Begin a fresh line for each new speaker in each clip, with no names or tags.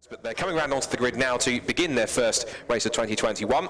But they're coming around onto the grid now to begin their first race of 2021.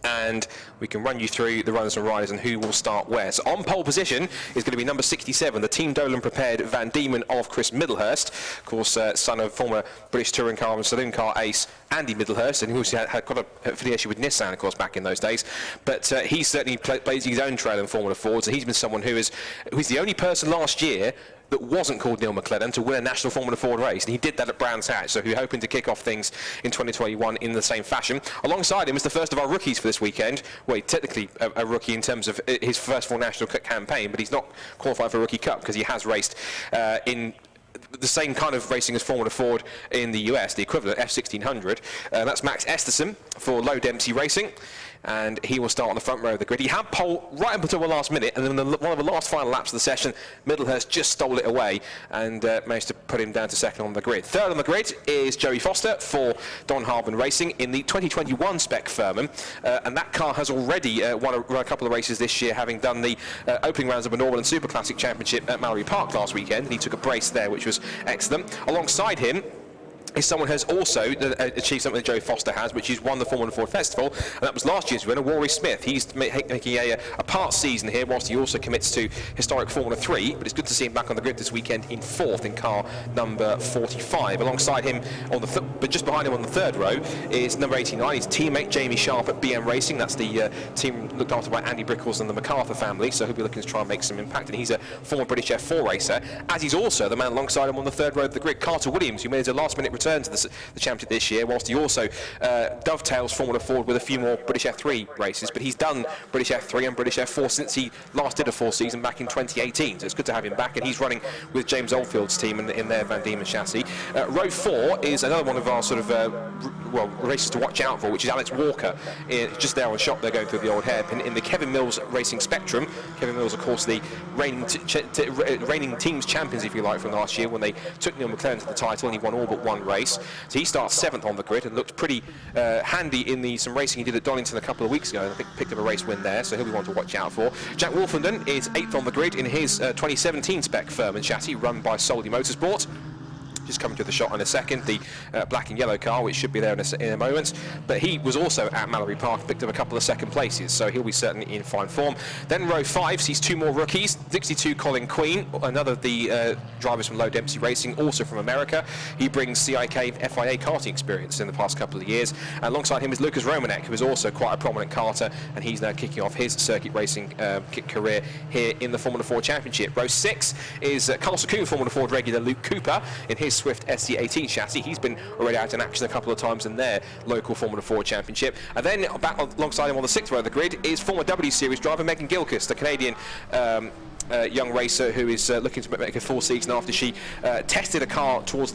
And we can run you through the runners and riders and who will start where. So on pole position is going to be number 67, the Team Dolan prepared Van Diemen of Chris Middlehurst, of course, son of former British touring car and saloon car ace Andy Middlehurst, and he also had got an affiliation with Nissan, of course, back in those days. But he certainly blazing his own trail in Formula Fords, and he's been someone who's the only person last year that wasn't called Neil McLennan to win a national Formula Ford race, and he did that at Brands Hatch, so we're hoping to kick off things in 2021 in the same fashion. Alongside him is the first of our rookies for this weekend. Well, technically a rookie in terms of his first full national campaign, but he's not qualified for a Rookie Cup because he has raced in the same kind of racing as Formula Ford in the US, the equivalent F1600. That's Max Esterson for Low Dempsey Racing, and he will start on the front row of the grid. He had pole right up until the last minute, and then one of the last final laps of the session, Middlehurst just stole it away and managed to put him down to second on the grid. Third on the grid is Joey Foster for Don Harbin Racing in the 2021 spec Furman, and that car has already won a couple of races this year, having done the opening rounds of a Norman and Super Classic Championship at Mallory Park last weekend, and he took a brace there, which was excellent. Alongside him is someone who has also achieved something that Joey Foster has, which is won the Formula Ford Festival, and that was last year's winner, Rory Smith. He's making a part season here, whilst he also commits to historic Formula 3, but it's good to see him back on the grid this weekend in fourth in car number 45. Alongside him, but just behind him on the third row, is number 89, his teammate Jamie Sharp at BM Racing. That's the team looked after by Andy Brickles and the MacArthur family, so he'll be looking to try and make some impact, and he's a former British F4 racer, as he's also the man alongside him on the third row of the grid, Carter Williams, who made a last-minute return to the championship this year, whilst he also dovetails Formula Ford with a few more British F3 races, but he's done British F3 and British F4 since he last did a full season back in 2018, so it's good to have him back, and he's running with James Oldfield's team in their Van Diemen chassis. Row 4 is another one of our sort of races to watch out for, which is Alex Walker, just there on shop. They're going through the old hairpin in the Kevin Mills Racing Spectrum. Kevin Mills, of course, the reigning teams champions, if you like, from last year when they took Neil McLennan to the title, and he won all but one race. So he starts 7th on the grid and looked pretty handy in some racing he did at Donington a couple of weeks ago, and I think picked up a race win there, so he'll be one to watch out for. Jack Wolfenden is 8th on the grid in his 2017 spec Furman chassis, run by Soldy Motorsport. Just coming to the shot in a second, the black and yellow car, which should be there in a moment. But he was also at Mallory Park and picked up a couple of second places, so he'll be certainly in fine form. Then row 5 sees two more rookies. 62 Colin Queen, another of the drivers from Low Dempsey Racing, also from America. He brings CIK FIA karting experience in the past couple of years. And alongside him is Lucas Romanek, who is also quite a prominent karter, and he's now kicking off his circuit racing career here in the Formula 4 Championship. Row 6 is Castle Coombe Formula Ford regular Luke Cooper in his Swift SC18 chassis. He's been already out in action a couple of times in their local Formula 4 Championship. And then back alongside him on the 6th row of the grid is former W Series driver Megan Gilchrist, the Canadian young racer who is looking to make a full season after she tested a car towards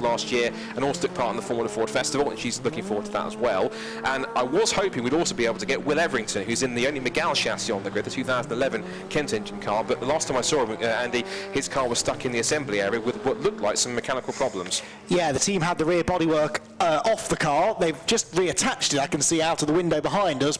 last year and also took part in the Formula Ford Festival, and she's looking forward to that as well. And I was hoping we'd also be able to get Will Everington, who's in the only Miguel chassis on the grid, the 2011 Kent engine car, but the last time I saw him, Andy, his car was stuck in the assembly area with what looked like some mechanical problems.
Yeah, the team had the rear bodywork off the car. They've just reattached it, I can see out of the window behind us,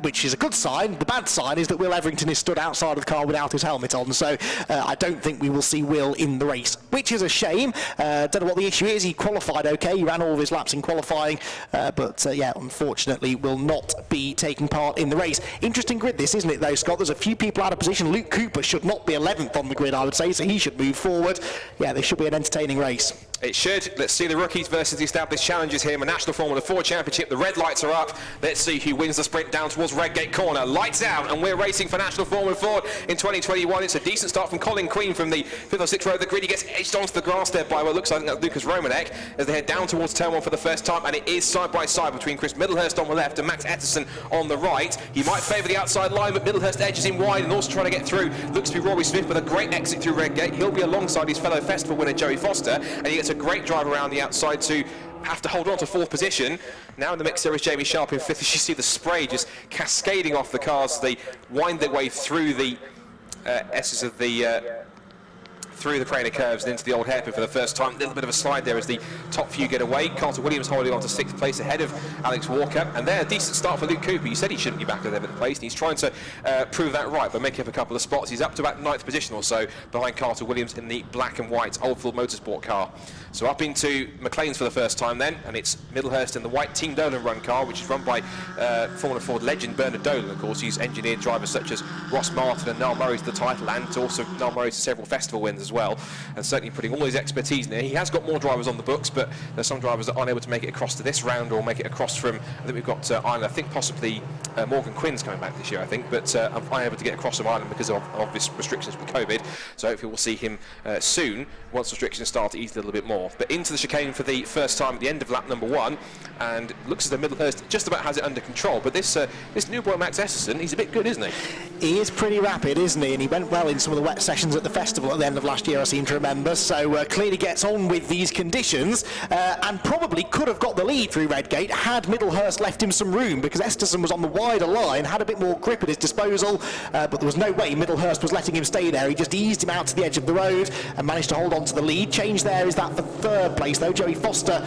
which is a good sign. The bad sign is that Will Everington is stood outside of the car without his helmet on, so I don't think we will see Will in the race, which is a shame. Don't know what the issue is. He qualified okay, he ran all of his laps in qualifying, but yeah, unfortunately will not be taking part in the race. Interesting grid this, isn't it though, Scott? There's a few people out of position. Luke Cooper should not be 11th on the grid, I would say, so he should move forward. Yeah, this should be an entertaining race.
It should. Let's see the rookies versus the established challengers here in the National Formula 4 Championship. The red lights are up. Let's see who wins the sprint down towards Redgate Corner. Lights out, and we're racing for National Formula 4 in 2021. It's a decent start from Colin Queen from the 5th or 6th row of the grid. He gets edged onto the grass there by what looks like Lucas Romanek as they head down towards turn 1 for the first time, and it is side by side between Chris Middlehurst on the left and Max Esterson on the right. He might favour the outside line, but Middlehurst edges him wide and also trying to get through. Looks to be Rory Smith with a great exit through Redgate. He'll be alongside his fellow festival winner Joey Foster, and he gets a great drive around the outside to have to hold on to 4th position. Now in the mix there is Jamie Sharp in 5th. As you see the spray just cascading off the cars as they wind their way through the S's of the through the Craner curves and into the old hairpin for the first time. A little bit of a slide there as the top few get away. Carter Williams holding on to 6th place ahead of Alex Walker, and there a decent start for Luke Cooper. You said he shouldn't be back at 11th place, and he's trying to prove that right by making up a couple of spots. He's up to about 9th position or so behind Carter Williams in the black and white Oldfield Motorsport car. So up into McLean's for the first time then, and it's Middlehurst in the white Team Dolan run car, which is run by Formula Ford legend Bernard Dolan, of course. He's engineered drivers such as Ross Martin and Niall Murray to the title, and also Niall Murray to several festival wins as well, and certainly putting all his expertise in there. He has got more drivers on the books, but there's some drivers that aren't able to make it across to this round or make it across from, I think we've got Ireland, I think possibly Morgan Quinn's coming back this year, I think, but unable to get across from Ireland because of obvious restrictions with COVID, so hopefully we'll see him soon once restrictions start to ease a little bit more. But into the chicane for the first time at the end of lap number 1, and looks as though Middlehurst just about has it under control, but this new boy Max Esterson, he's a bit good, isn't he?
He is pretty rapid, isn't he? And he went well in some of the wet sessions at the festival at the end of last year, I seem to remember, so clearly gets on with these conditions, and probably could have got the lead through Redgate had Middlehurst left him some room, because Esterson was on the wider line, had a bit more grip at his disposal, but there was no way Middlehurst was letting him stay there. He just eased him out to the edge of the road and managed to hold on to the lead. Change there is that for 3rd place though. Joey Foster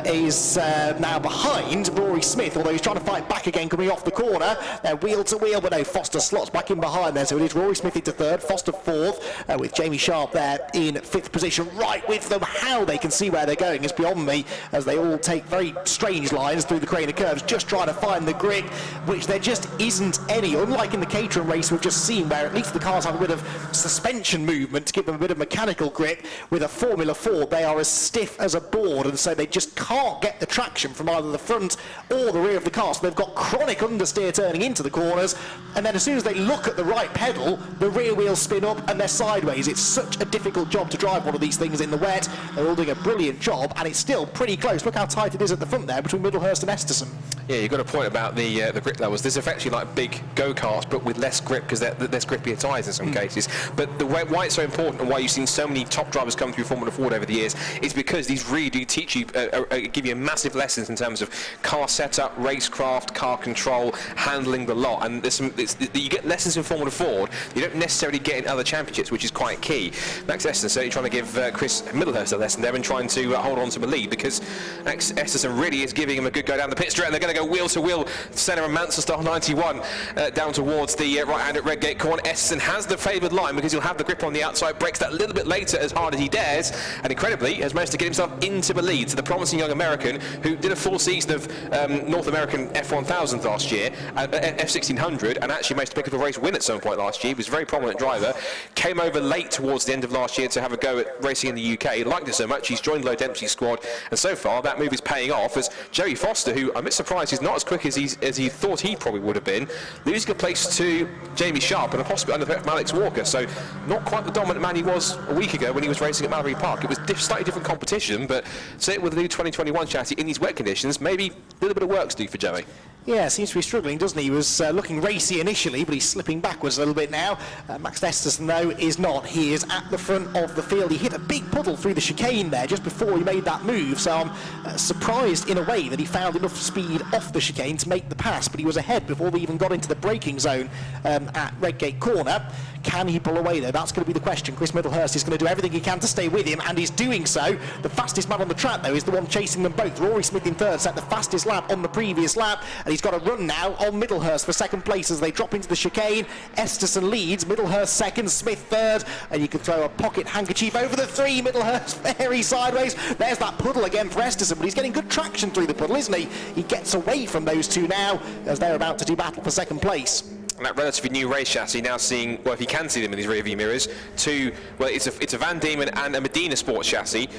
is now behind Rory Smith, although he's trying to fight back again coming off the corner. Wheel to wheel, but no, Foster slots back in behind there, so it is Rory Smith into 3rd, Foster 4th, with Jamie Sharp there in 5th position, right with them. How they can see where they're going is beyond me, as they all take very strange lines through the Craner curves, just trying to find the grip, which there just isn't any, unlike in the Caterham race we've just seen, where at least the cars have a bit of suspension movement to give them a bit of mechanical grip. With a Formula Ford, they are as stiff as a board, and so they just can't get the traction from either the front or the rear of the car, so they've got chronic understeer turning into the corners, and then as soon as they look at the right pedal, the rear wheels spin up and they're sideways. It's such a difficult job to drive one of these things in the wet. They're all doing a brilliant job, and it's still pretty close. Look how tight it is at the front there between Middlehurst and Esterson. Yeah,
you've got a point about the grip levels. This is effectively like big go-karts, but with less grip, because they're less grippier tyres in some cases. But why it's so important, and why you've seen so many top drivers come through Formula Ford over the years, is because these really do teach you, give you massive lessons in terms of car setup, racecraft, car control, handling the lot. And you get lessons in Formula Ford you don't necessarily get in other championships, which is quite key. Max Esterson certainly trying to give Chris Middlehurst a lesson there and trying to hold on to the lead, because Max Esterson really is giving him a good go down the pit straight, and they're going to go wheel to wheel. Senna and Mansell start 91 down towards the right hand at Redgate corner. Esterson has the favoured line because he'll have the grip on the outside, breaks that a little bit later as hard as he dares, and incredibly has managed to get himself into the lead. So the promising young American, who did a full season of North American F1000 last year, F1600, and actually managed to pick up a race win at some point last year. He was a very prominent driver, came over late towards the end of last year to have a go at racing in the UK. He liked it so much, he's joined Low Dempsey's squad, and so far that move is paying off, as Joey Foster, who I'm a bit surprised he's not as quick as he thought he probably would have been, losing a place to Jamie Sharp and a possibly under from Alex Walker. So not quite the dominant man he was a week ago when he was racing at Mallory Park. It was slightly different competition, but say with the new 2021 chassis in these wet conditions, maybe a little bit of work to do for Joey.
Yeah, seems to be struggling, doesn't he? He was looking racy initially, but he's slipping backwards a little bit now. Max Esterson, though, is not. He is at the front of the field. He hit a big puddle through the chicane there just before he made that move, so I'm surprised in a way that he found enough speed off the chicane to make the pass, but he was ahead before we even got into the braking zone at Redgate corner. Can he pull away, though? That's going to be the question. Chris Middlehurst is going to do everything he can to stay with him, and he's doing so. The fastest man on the track, though, is the one chasing them both. Rory Smith in 3rd, set the fastest lap on the previous lap, and he's got a run now on Middlehurst for 2nd place as they drop into the chicane. Esterson leads, Middlehurst 2nd, Smith 3rd, and you can throw a pocket handkerchief over the 3. Middlehurst very sideways. There's that puddle again for Esterson, but he's getting good traction through the puddle, isn't he? He gets away from those two now as they're about to do battle for 2nd place.
And that relatively new race chassis now seeing, well, if you can see them in these rear view mirrors, well, it's a Van Diemen and a Medina Sports chassis.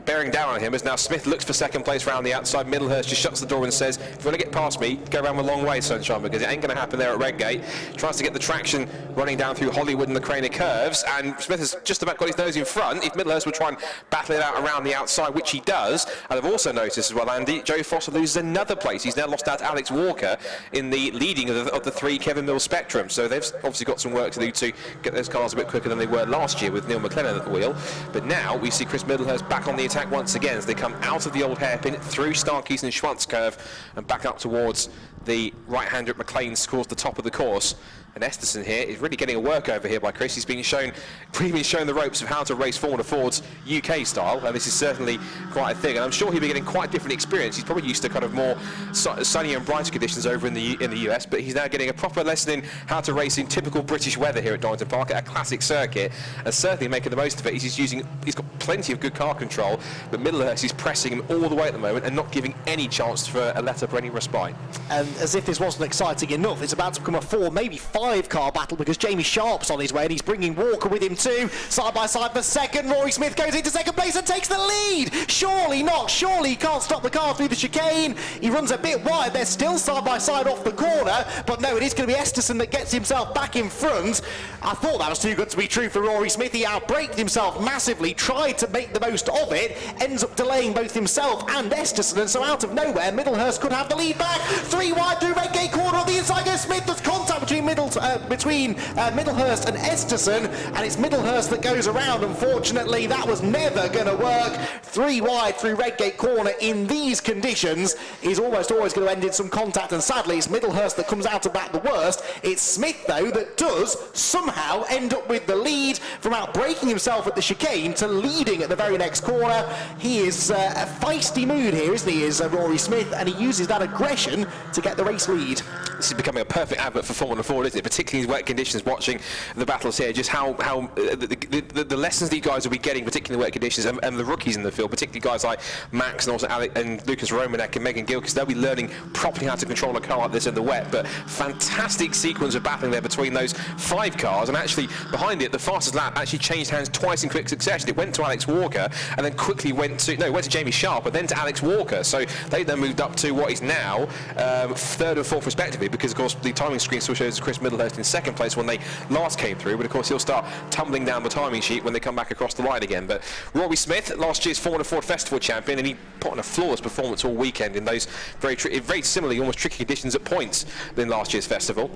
Bearing down on him as now Smith looks for 2nd place round the outside. Middlehurst just shuts the door and says, if you want to get past me, go around the long way, Sunshine, because it ain't going to happen there at Redgate. Tries to get the traction running down through Hollywood and the Craner curves, and Smith has just about got his nose in front. If Middlehurst would try and battle it out around the outside, which he does, and I've also noticed as well, Andy, Joey Foster loses another place. He's now lost out to Alex Walker in the leading of the 3 Kevin Mills Spectrum, so they've obviously got some work to do to get those cars a bit quicker than they were last year with Neil McLennan at the wheel. But now we see Chris Middlehurst back on the attack once again as they come out of the old hairpin through Starkeys and Schwantz curve and back up towards the right-hander at McLean scores the top of the course. And Esterson here is really getting a work over here by Chris. He's been shown the ropes of how to race Formula Ford's UK style, and this is certainly quite a thing. And I'm sure he'll be getting quite a different experience. He's probably used to kind of more sunnier and brighter conditions over in the US, but he's now getting a proper lesson in how to race in typical British weather here at Donington Park, at a classic circuit, and certainly making the most of it. He's got plenty of good car control, but Middlehurst is pressing him all the way at the moment and not giving any chance for a let-up or any respite.
And as if this wasn't exciting enough, it's about to become a 4, maybe 5-car battle, because Jamie Sharp's on his way and he's bringing Walker with him too. Side by side for second. Rory Smith goes into second place and takes the lead. Surely not. Surely he can't stop the car through the chicane. He runs a bit wide. They're still side by side off the corner, but no, it is going to be Esterson that gets himself back in front. I thought that was too good to be true for Rory Smith. He outbraked himself massively, tried to make the most of it, ends up delaying both himself and Esterson, and so out of nowhere Middlehurst could have the lead back. 3 wide through Redgate corner on the inside goes Smith. There's contact between Middlehurst and Esterson, and it's Middlehurst that goes around. Unfortunately, that was never going to work. 3 wide through Redgate corner in these conditions is almost always going to end in some contact, and sadly it's Middlehurst that comes out of that the worst. It's Smith though that does somehow end up with the lead, from outbraking himself at the chicane to leading at the very next corner. He is a feisty mood here, isn't he, is Rory Smith, and he uses that aggression to get the race lead.
This is becoming a perfect advert for Formula Ford, isn't it? Particularly in wet conditions, watching the battles here, just how the lessons these guys will be getting, particularly in wet conditions, and the rookies in the field, particularly guys like Max and also and Lucas Romanek and Megan Gill, because they'll be learning properly how to control a car like this in the wet. But fantastic sequence of battling there between those 5 cars, and actually behind it, the fastest lap actually changed hands twice in quick succession. It went to Alex Walker, and then quickly went to Jamie Sharp, but then to Alex Walker. So they then moved up to what is now 3rd and 4th respectively, because of course the timing screen still shows Chris Middlehurst in 2nd place when they last came through, but of course he'll start tumbling down the timing sheet when they come back across the line again. But Rory Smith, last year's Formula Ford Festival champion, and he put on a flawless performance all weekend in those very similarly almost tricky conditions at points than last year's festival.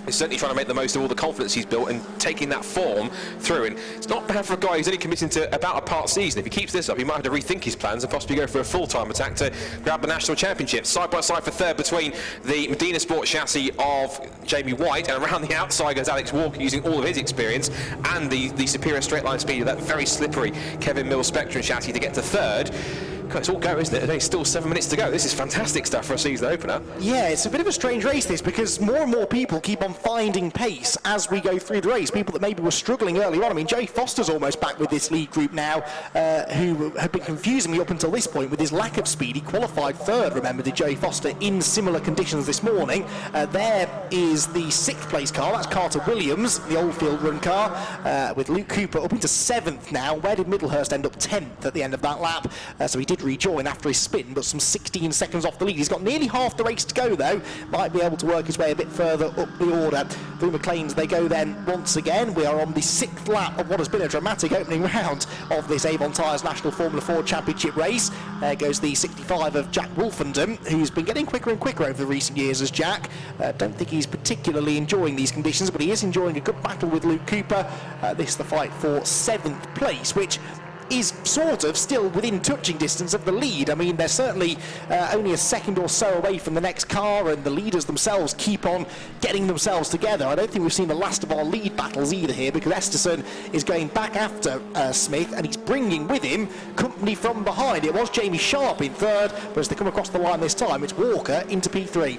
He's certainly trying to make the most of all the confidence he's built and taking that form through. And it's not bad for a guy who's only committing to about a part season. If he keeps this up, he might have to rethink his plans and possibly go for a full-time attack to grab the national championship. Side by side for 3rd between the Medina Sport chassis of Jamie White, and around the outside goes Alex Walker, using all of his experience and the superior straight line speed of that very slippery Kevin Mills Spectrum chassis to get to 3rd. God, it's all go, isn't it? There's still 7 minutes to go. This is fantastic stuff for a season opener.
Yeah, it's a bit of a strange race, this, because more and more people keep on finding pace as we go through the race. People that maybe were struggling earlier on. I mean, Joey Foster's almost back with this lead group now, who had been confusing me up until this point with his lack of speed. He qualified 3rd, remember, did Joey Foster, in similar conditions this morning. There is the 6th place car. That's Carter Williams, the Oldfield run car, with Luke Cooper up into 7th now. Where did Middlehurst end up? 10th at the end of that lap. So he did rejoin after his spin, but some 16 seconds off the lead. He's got nearly half the race to go though, might be able to work his way a bit further up the order. Through McLean's they go then once again. We are on the 6th lap of what has been a dramatic opening round of this Avon Tyres National Formula Ford Championship race. There goes the 65 of Jack Wolfenden, who's been getting quicker and quicker over the recent years as Jack. Don't think he's particularly enjoying these conditions, but he is enjoying a good battle with Luke Cooper. This is the fight for 7th place, which is sort of still within touching distance of the lead. I mean, they're certainly only a second or so away from the next car, and the leaders themselves keep on getting themselves together. I don't think we've seen the last of our lead battles either here, because Esterson is going back after Smith, and he's bringing with him company from behind. It was Jamie Sharp in 3rd, but as they come across the line this time, it's Walker into P3.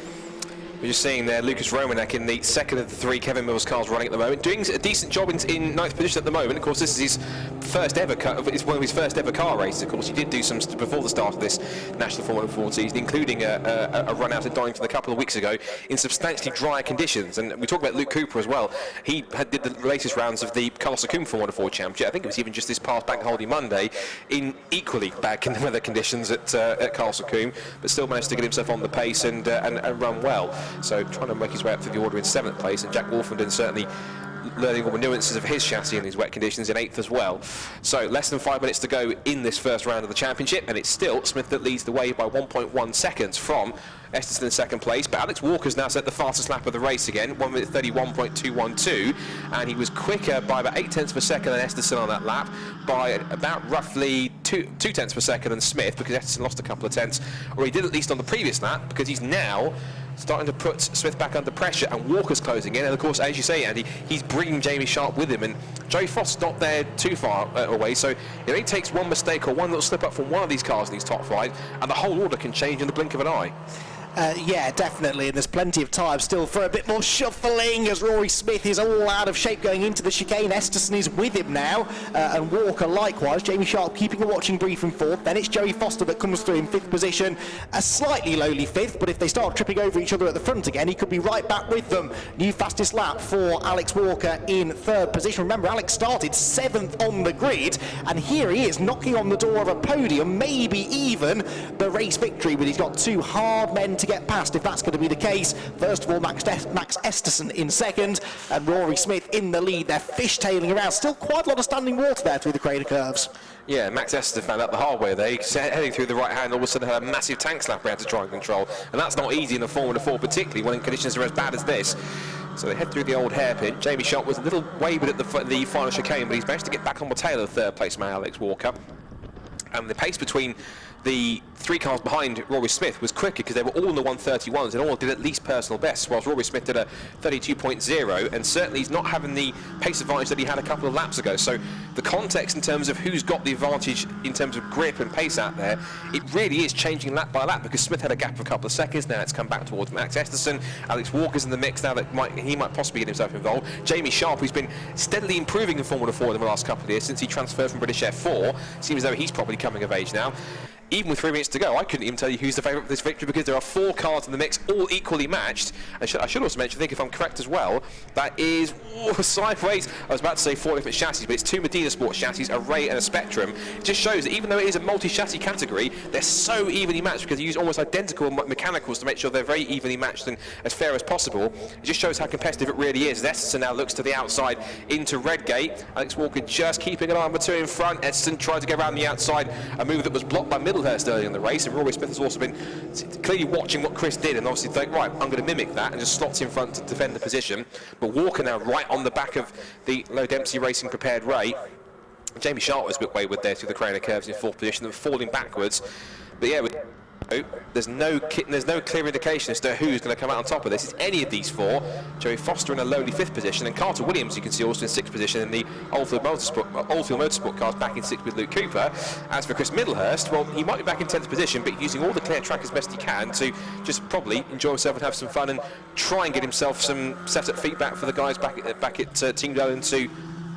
We're just seeing there Lucas Romanek in the 2nd of the 3 Kevin Mills cars running at the moment, doing a decent job in 9th position at the moment. Of course, this is his first ever it's one of his first ever car races. Of course, he did do some before the start of this National Formula Ford season, including a run out at Donington a couple of weeks ago in substantially drier conditions. And we talk about Luke Cooper as well. He did the latest rounds of the Carlos Sakhum Formula Ford Championship. I think it was even just this past Bank Holiday Monday in equally bad weather conditions at Carlos Sakhum, but still managed to get himself on the pace and run well. So trying to make his way up through the order in 7th place, and Jack Wolfenden certainly learning all the nuances of his chassis in these wet conditions in 8th as well. So less than 5 minutes to go in this first round of the championship, and it's still Smith that leads the way by 1.1 seconds from Esterson in 2nd place, but Alex Walker's now set the fastest lap of the race again, 1 minute 31.212, and he was quicker by about 8 tenths per second than Esterson on that lap, by about roughly 2 tenths per second than Smith, because Esterson lost a couple of tenths, or he did at least on the previous lap, because he's now starting to put Smith back under pressure, and Walker's closing in. And of course, as you say, Andy, he's bringing Jamie Sharp with him, and Joey Frost's not there too far away, so it only takes one mistake or one little slip up from one of these cars in these top five, and the whole order can change in the blink of an eye.
Yeah, definitely, and there's plenty of time still for a bit more shuffling as Rory Smith is all out of shape going into the chicane. Esterson is with him now, and Walker likewise. Jamie Sharp keeping a watching brief in fourth. Then it's Joey Foster that comes through in fifth position, a slightly lowly fifth, but if they start tripping over each other at the front again, he could be right back with them. New fastest lap for Alex Walker in third position. Remember, Alex started seventh on the grid, and here he is knocking on the door of a podium, maybe even the race victory, but he's got two hard men to get past if that's going to be the case. First of all, Max Esterson in second, and Rory Smith in the lead. They're fishtailing around. Still quite a lot of standing water there through the crater curves.
Yeah, Max Esterson found out the hard way there. He's heading through the right hand, all of a sudden had a massive tank slap around to try and control, and that's not easy in a Formula 4, particularly when conditions are as bad as this. So they head through the old hairpin. Jamie Sharp was a little wavered at the final chicane, but he's managed to get back on the tail of the third place man, Alex Walker. And the pace between the three cars behind Rory Smith was quicker because they were all in the 131s and all did at least personal bests, whilst Rory Smith did a 32.0, and certainly he's not having the pace advantage that he had a couple of laps ago. So the context in terms of who's got the advantage in terms of grip and pace out there, it really is changing lap by lap, because Smith had a gap of a couple of seconds. Now it's come back towards Max Esterson. Alex Walker's in the mix now that he might possibly get himself involved. Jamie Sharp, who's been steadily improving in Formula 4 in the last couple of years since he transferred from British F4, seems as though he's probably coming of age now. Even with 3 minutes to go, I couldn't even tell you who's the favourite for this victory, because there are 4 cars in the mix, all equally matched. And I should also mention, I think if I'm correct as well, that is sideways. I was about to say 4 different chassis, but it's 2 Medina Sports chassis, a Ray and a Spectrum. It just shows that even though it is a multi-chassis category, they're so evenly matched because they use almost identical mechanicals to make sure they're very evenly matched and as fair as possible. It just shows how competitive it really is. Esterson now looks to the outside into Redgate. Alex Walker just keeping an eye on the 2 in front. Esterson tried to go around the outside, a move that was blocked by Middlehurst early in the race, and Rory Smith has also been clearly watching what Chris did and obviously think, right, I'm going to mimic that, and just slots in front to defend the position. But Walker now right on the back of the Low Dempsey Racing prepared Ray. Jamie Sharp was a bit wayward there through the Craner curves in fourth position and falling backwards. But yeah, there's no clear indication as to who's going to come out on top of this. It's any of these 4. Joey Foster in a lowly 5th position, and Carter Williams, you can see, also in 6th position in the Oldfield Motorsport cars, back in 6th with Luke Cooper. As for Chris Middlehurst, well, he might be back in 10th position, but using all the clear track as best he can to just probably enjoy himself and have some fun and try and get himself some set-up feedback for the guys back at Team Dolan to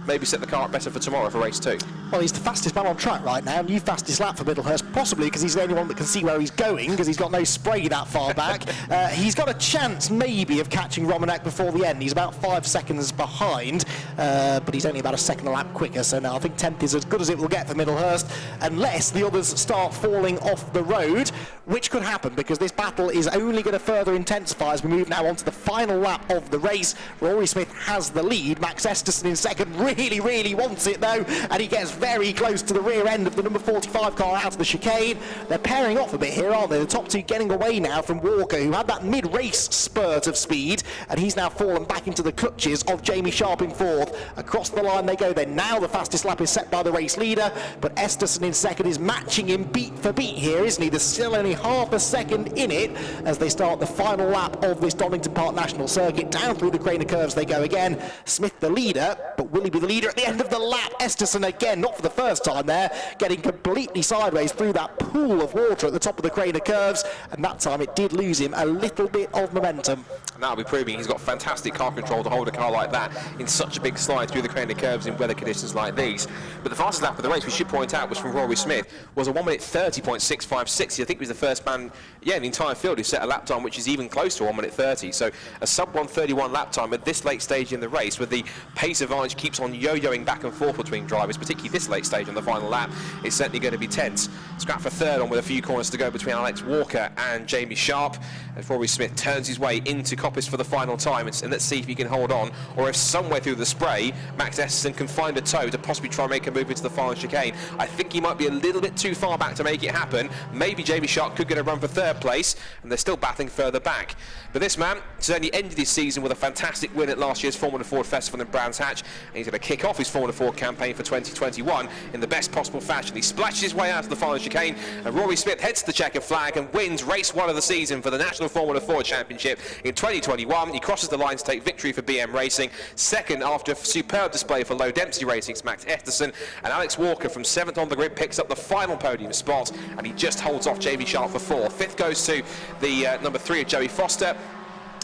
maybe set the car up better for tomorrow for race 2.
Well, he's the fastest man on track right now, new fastest lap for Middlehurst, possibly because he's the only one that can see where he's going, because he's got no spray that far back. He's got a chance maybe of catching Romanek before the end. He's about 5 seconds behind, but he's only about a second a lap quicker, so now I think 10th is as good as it will get for Middlehurst, unless the others start falling off the road, which could happen, because this battle is only going to further intensify as we move now on to the final lap of the race. Rory Smith has the lead. Max Esterson in second really wants it though, and he gets very close to the rear end of the number 45 car out of the chicane. They're pairing off a bit here, aren't they? The top 2 getting away now from Walker, who had that mid-race spurt of speed, and he's now fallen back into the clutches of Jamie Sharp in 4th. Across the line they go then. Now the fastest lap is set by the race leader, but Esterson in second is matching him beat for beat here, isn't he? There's still only half a second in it as they start the final lap of this Donington Park National circuit. Down through the Craner curves they go again. Smith the leader, but will he be the leader at the end of the lap? Esterson again, not for the first time there, getting completely sideways through that pool of water at the top of the Craner curves, and that time it did lose him a little bit of momentum.
And that'll be proving he's got fantastic car control to hold a car like that in such a big slide through the Craner curves in weather conditions like these. But the fastest lap of the race, we should point out, was from Rory Smith, was a 1 minute 30.656. I think he was the first man, in the entire field who set a lap time which is even close to 1 minute 30. So a sub 131 lap time at this late stage in the race, where the pace advantage keeps on yo-yoing back and forth between drivers, particularly this late stage on the final lap. It's certainly going to be tense. Scrap for third on with a few corners to go between Alex Walker and Jamie Sharp, as Rory Smith turns his way into Coppice for the final time, and let's see if he can hold on, or if somewhere through the spray Max Esterson can find a toe to possibly try and make a move into the final chicane. I think he might be a little bit too far back to make it happen. Maybe Jamie Sharp Sharp could get a run for third place, and they're still battling further back. But this man has only ended his season with a fantastic win at last year's Formula Ford Festival in Brands Hatch, and he's going to kick off his Formula Ford campaign for 2021 in the best possible fashion. He splashes his way out of the final chicane, and Rory Smith heads to the checkered flag and wins race 1 of the season for the National Formula Ford Championship in 2021. He crosses the line to take victory for BM Racing, second after a superb display for Low Dempsey Racing's Max Esterson, and Alex Walker from 7th on the grid picks up the final podium spot, and he just holds off JV Sharp for 4th. 5th goes to the number 3 of Joey Foster.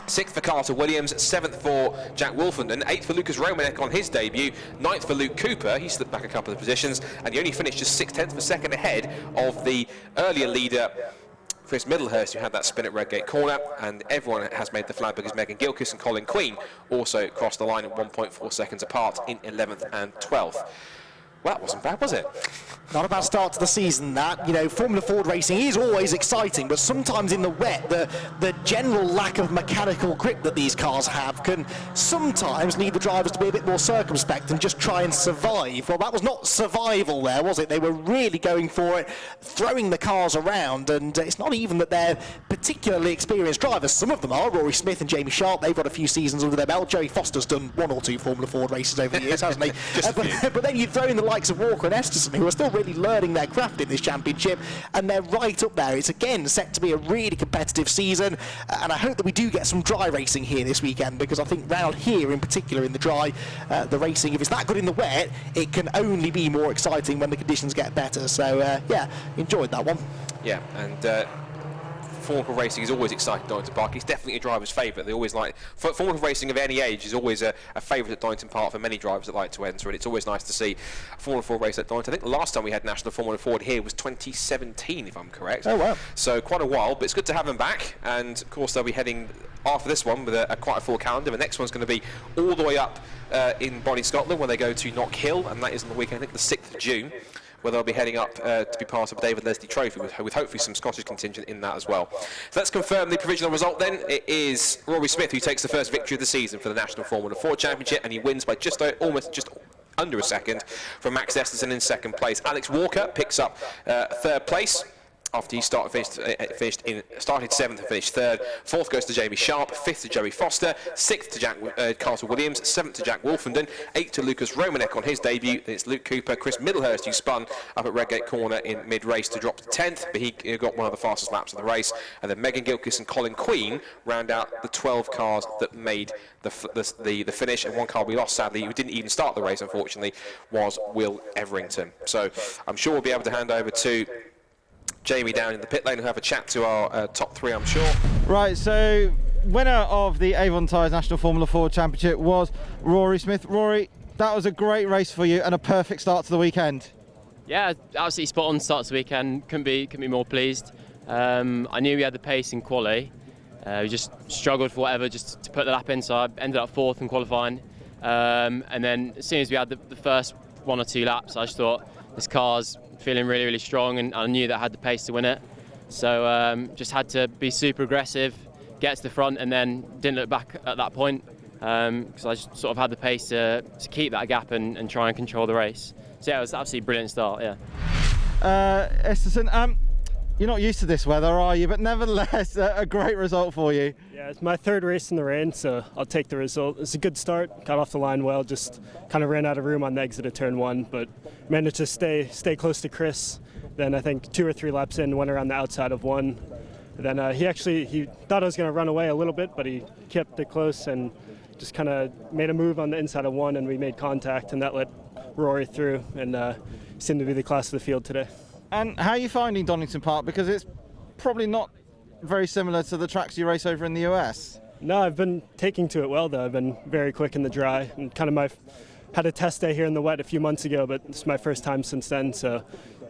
6th for Carter Williams, 7th for Jack Wolfenden, 8th for Lucas Romanek on his debut, 9th for Luke Cooper, he slipped back a couple of positions, and he only finished just 6/10 of a second ahead of the earlier leader, Chris Middlehurst, who had that spin at Redgate Corner, and everyone has made the flag because Megan Gilchrist and Colin Queen also crossed the line at 1.4 seconds apart in 11th and 12th. Well, that wasn't bad, was it?
Not a bad start to the season, that. You know, Formula Ford racing is always exciting, but sometimes in the wet, the general lack of mechanical grip that these cars have can sometimes need the drivers to be a bit more circumspect and just try and survive. Well, that was not survival there, was it? They were really going for it, throwing the cars around, and it's not even that they're particularly experienced drivers. Some of them are. Rory Smith and Jamie Sharp, they've got a few seasons under their belt. Joey Foster's done 1 or 2 Formula Ford races over the years, hasn't he? But then you throw in the likes of Walker and Esterson, who are still really learning their craft in this championship, and they're right up there. It's again set to be a really competitive season, and I hope that we do get some dry racing here this weekend, because I think round here in particular in the dry, the racing, if it's that good in the wet, it can only be more exciting when the conditions get better. So yeah, enjoyed that one.
Yeah, and Formula racing is always exciting at Donington Park. It's definitely a driver's favourite. They always like Formula racing of any age is always a favourite at Donington Park for many drivers that like to enter, and it's always nice to see a Formula Ford race at Donington. I think the last time we had National Formula Ford here was 2017, if I'm correct.
Oh wow!
So quite a while, but it's good to have them back. And of course they'll be heading after this one with quite a full calendar. The next one's going to be all the way up in Bonnie, Scotland, where they go to Knock Hill, and that is on the weekend, I think the 6th of June. Where they'll be heading up to be part of David Leslie Trophy with hopefully some Scottish contingent in that as well. So let's confirm the provisional result then. It is Rory Smith who takes the first victory of the season for the National Formula Ford Championship, and he wins by just under a second from Max Esterson in 2nd place. Alex Walker picks up 3rd place after he started 7th and finished 3rd. 4th goes to Jamie Sharp, 5th to Joey Foster, 6th to Jack Carter Williams, 7th to Jack Wolfenden, 8th to Lucas Romanek on his debut. Then it's Luke Cooper, Chris Middlehurst, who spun up at Redgate Corner in mid-race to drop to 10th, but he got one of the fastest laps of the race. And then Megan Gilchrist and Colin Queen round out the 12 cars that made the finish, and one car we lost, sadly, who didn't even start the race, unfortunately, was Will Everington. So I'm sure we'll be able to hand over to Jamie down in the pit lane and have a chat to our top 3, I'm sure.
Right, so winner of the Avon Tyres National Formula Ford Championship was Rory Smith. Rory, that was a great race for you and a perfect start to the weekend.
Yeah, absolutely spot on start to the weekend. Couldn't be more pleased. I knew we had the pace in quali. We just struggled for whatever just to put the lap in, so I ended up 4th in qualifying. And then as soon as we had the first 1 or 2 laps, I just thought this car's feeling really, really strong, and I knew that I had the pace to win it. So just had to be super aggressive, get to the front, and then didn't look back at that point, because I just sort of had the pace to keep that gap and try and control the race. So yeah, it was an absolutely brilliant start, yeah.
Esterson, you're not used to this weather, are you? But nevertheless, a great result for you.
Yeah, it's my 3rd race in the rain, so I'll take the result. It's a good start, got off the line well, just kind of ran out of room on the exit of turn 1, but managed to stay close to Chris. Then I think 2 or 3 laps in, went around the outside of 1. Then he thought I was going to run away a little bit, but he kept it close and just kind of made a move on the inside of 1, and we made contact, and that let Rory through, and seemed to be the class of the field today.
And how are you finding Donington Park? Because it's probably not very similar to the tracks you race over in the US.
No, I've been taking to it well, though. I've been very quick in the dry, and kind of had a test day here in the wet a few months ago, but it's my first time since then, so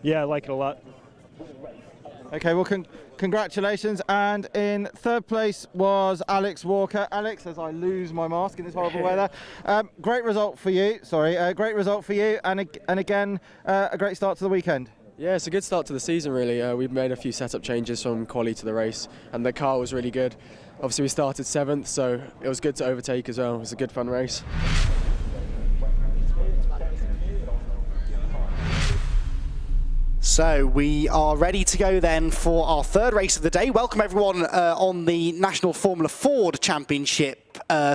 yeah, I like it a lot.
Okay, well, congratulations. And in 3rd place was Alex Walker. Alex, as I lose my mask in this horrible weather, great result for you. Great result for you, and again, a great start to the weekend.
Yeah, it's a good start to the season, really. We've made a few setup changes from quali to the race, and the car was really good. Obviously, we started 7th, so it was good to overtake as well. It was a good, fun race.
So we are ready to go then for our third race of the day. Welcome everyone on the National Formula Ford Championship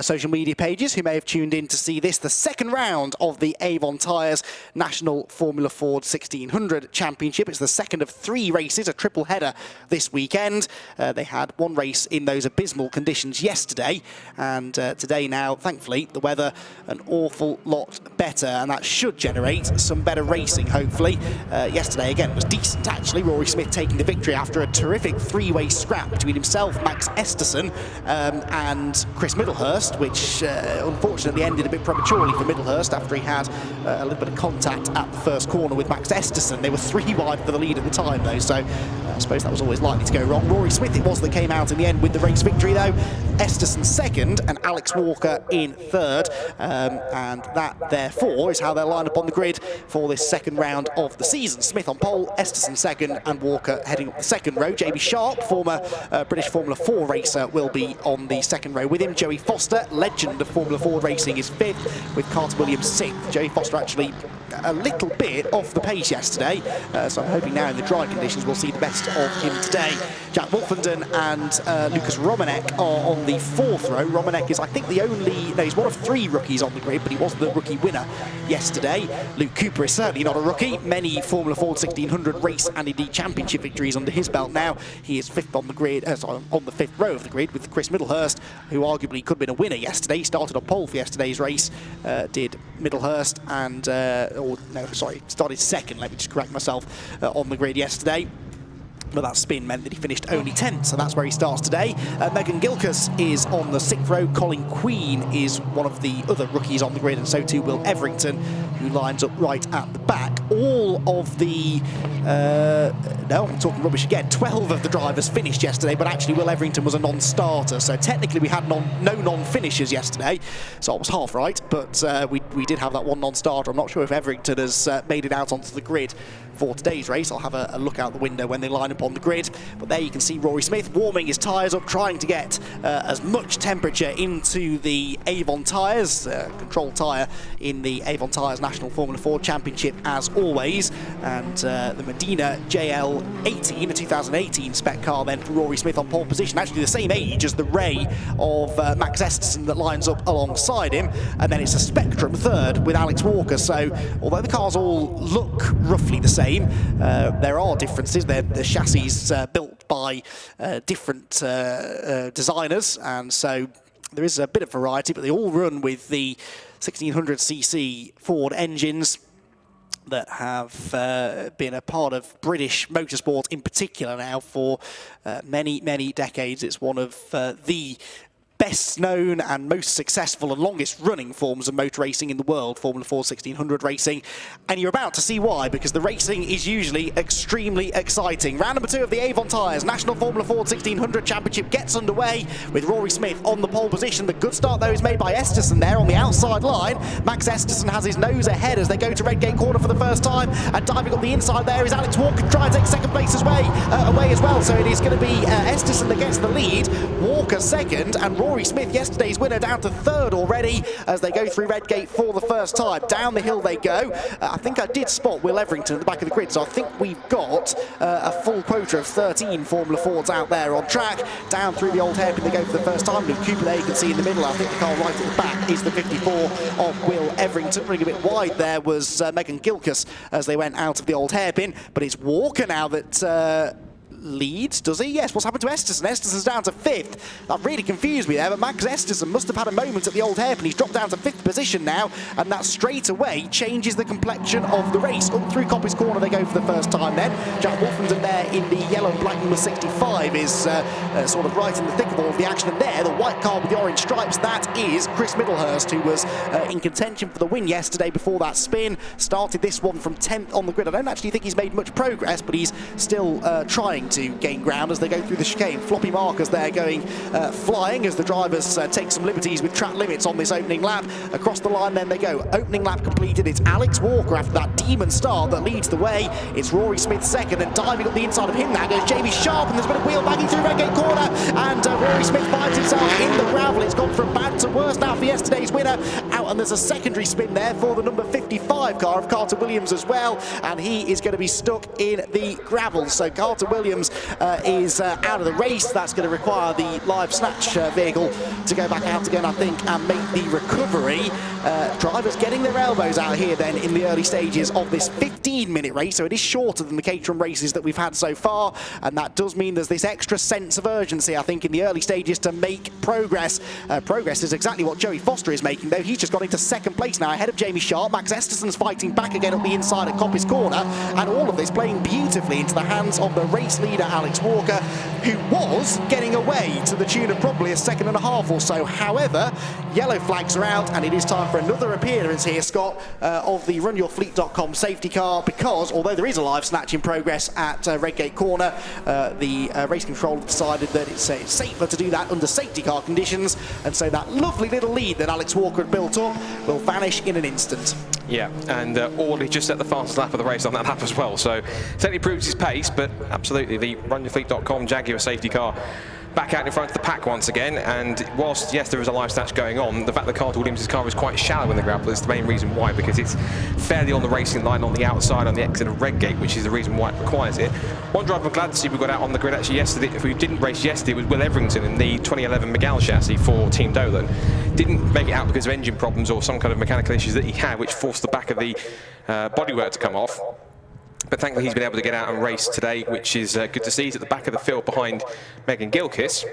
social media pages who may have tuned in to see this, the second round of the Avon Tyres National Formula Ford 1600 Championship. It's the second of 3 races, a triple header this weekend. They had one race in those abysmal conditions yesterday, and today now, thankfully, the weather an awful lot better, and that should generate some better racing, hopefully. Yesterday, again, it was decent, actually. Rory Smith taking the victory after a terrific 3-way scrap between himself, Max Esterson, and Chris Middlehurst, which unfortunately ended a bit prematurely for Middlehurst after he had a little bit of contact at the first corner with Max Esterson. They were 3 wide for the lead at the time, though, so I suppose that was always likely to go wrong. Rory Smith it was that came out in the end with the race victory, though. Esterson second and Alex Walker in third, and that, therefore, is how they'll line up on the grid for this second round of the season. Smith on pole, Esterson second, and Walker heading up the second row. JB Sharp, former British Formula 4 racer, will be on the second row with him. Joey Foster, legend of Formula 4 racing, is fifth, with Carter Williams sixth. Joey Foster actually a little bit off the pace yesterday, so I'm hoping now in the dry conditions we'll see the best of him today. Jack Wolfenden and Lucas Romanek are on the fourth row. Romanek is, I think, the only, no, he's one of 3 rookies on the grid, but he was the rookie winner yesterday. Luke Cooper is certainly not a rookie. Many Formula Ford 1600 race and indeed championship victories under his belt now. He is fifth on the grid, sorry, on the 5th row of the grid with Chris Middlehurst, who arguably could have been a winner yesterday. He started on pole for yesterday's race, did Middlehurst, and started second, let me just correct myself, on the grid yesterday. But that spin meant that he finished only 10th, so that's where he starts today. Megan Gilchrist is on the 6th row. Colin Queen is one of the other rookies on the grid, and so too Will Everington, who lines up right at the back. All of the... no, I'm talking rubbish again. 12 of the drivers finished yesterday, but actually Will Everington was a non-starter, so technically we had no non-finishers yesterday, so I was half right, but we did have that one non-starter. I'm not sure if Everington has made it out onto the grid for today's race. I'll have a look out the window when they line up on the grid. But there you can see Rory Smith warming his tyres up, trying to get as much temperature into the Avon tyres, control tyre in the Avon Tyres National Formula Ford Championship as always. And the Medina JL18, a 2018 spec car then for Rory Smith on pole position, actually the same age as the Ray of Max Esterson that lines up alongside him. And then it's a Spectrum third with Alex Walker. So although the cars all look roughly the same, there are differences. The chassis built by different designers, and so there is a bit of variety, but they all run with the 1600cc Ford engines that have been a part of British motorsport in particular now for many, many decades. It's one of the best known and most successful and longest running forms of motor racing in the world, Formula 4 1600 racing, and you're about to see why, because the racing is usually extremely exciting. Round number 2 of the Avon Tyres National Formula 4 1600 Championship gets underway with Rory Smith on the pole position. The good start though is made by Esterson there on the outside line. Max Esterson has his nose ahead as they go to Redgate Corner for the first time, and diving up the inside there is Alex Walker, trying to take second place away as well, so it is going to be Esterson that gets the lead, Walker second, and Rory Smith, yesterday's winner, down to third already as they go through Redgate for the first time. Down the hill they go. I think I did spot Will Everington at the back of the grid, so I think we've got a full quota of 13 Formula Fords out there on track. Down through the old hairpin they go for the first time. Luke Cooper there you can see in the middle. I think the car right at the back is the 54 of Will Everington. Running a bit wide there was Megan Gilchrist as they went out of the old hairpin, but it's Walker now that leads, does he? Yes. What's happened to Esterson?Esterson's down to 5th. That really confused me there, but Max Esterson must have had a moment at the old hairpin. He's dropped down to 5th position now, and that straight away changes the complexion of the race. Up through Coppice Corner they go for the first time then. Jack Wolfenden there in the yellow and black number 65 is sort of right in the thick of all of the action. And there, the white car with the orange stripes, that is Chris Middlehurst, who was in contention for the win yesterday before that spin. Started this one from 10th on the grid. I don't actually think he's made much progress, but he's still trying to gain ground as they go through the chicane. Floppy markers there going flying as the drivers take some liberties with track limits on this opening lap. Across the line then they go. Opening lap completed. It's Alex Walker after that demon start that leads the way. It's Rory Smith second, and diving up the inside of him now goes JB Sharp, and there's been a wheel bagging through Redgate Corner, and Rory Smith finds himself in the gravel. It's gone from bad to worse now for yesterday's winner. Out, and there's a secondary spin there for the number 55 car of Carter Williams as well, and he is going to be stuck in the gravel. So Carter Williams is out of the race. That's going to require the live snatch vehicle to go back out again, I think, and make the recovery. Drivers getting their elbows out here then in the early stages of this 15-minute race, so it is shorter than the Caterham races that we've had so far, and that does mean there's this extra sense of urgency, I think, in the early stages to make progress. Progress is exactly what Joey Foster is making, though. He's just got into second place now, ahead of Jamie Sharp. Max Esterson's fighting back again up the inside at Coppice Corner, and all of this playing beautifully into the hands of the race leader, Alex Walker, who was getting away to the tune of probably a second and a half or so. However, yellow flags are out, and it is time for another appearance here, Scott, of the runyourfleet.com safety car, because although there is a live snatch in progress at Redgate Corner, the race control decided that it's safer to do that under safety car conditions, and so that lovely little lead that Alex Walker had built up will vanish in an instant.
Yeah, and Orley just set the fastest lap of the race on that lap as well, so certainly proves his pace, but absolutely the runyourfleet.com Jaguar safety car back out in front of the pack once again. And whilst, yes, there is a live snatch going on, the fact that Carter Williams' car is quite shallow in the gravel is the main reason why, because it's fairly on the racing line on the outside on the exit of Redgate, which is the reason why it requires it. One driver I'm glad to see we got out on the grid actually yesterday, if we didn't race yesterday, was Will Everington in the 2011 McGall chassis for Team Dolan. Didn't make it out because of engine problems or some kind of mechanical issues that he had, which forced the back of the bodywork to come off. But thankfully he's been able to get out and race today, which is good to see. He's at the back of the field behind Megan Gilkis,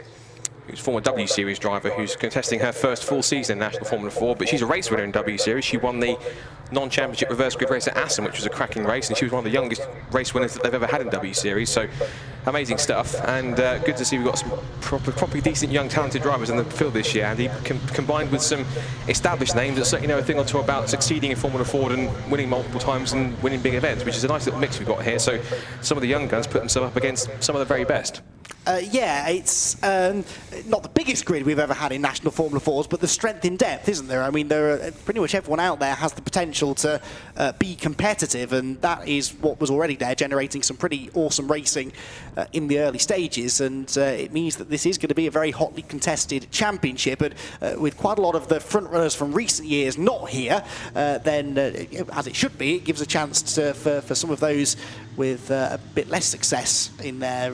who's a former W Series driver, who's contesting her first full season in National Formula 4, but she's a race winner in W Series. She won the non-championship reverse grid race at Aston, which was a cracking race, and she was one of the youngest race winners that they've ever had in W Series, so amazing stuff. And good to see we've got some properly decent young talented drivers in the field this year, and he combined with some established names that certainly know a thing or two about succeeding in Formula 4 and winning multiple times and winning big events, which is a nice little mix we've got here. So some of the young guns put themselves up against some of the very best.
Yeah, it's not the biggest grid we've ever had in National Formula 4s, but the strength in depth, isn't there? I mean, pretty much everyone out there has the potential to be competitive, and that is what was already there, generating some pretty awesome racing in the early stages, and it means that this is going to be a very hotly contested championship, and with quite a lot of the front runners from recent years not here, then as it should be, it gives a chance for some of those with a bit less success in their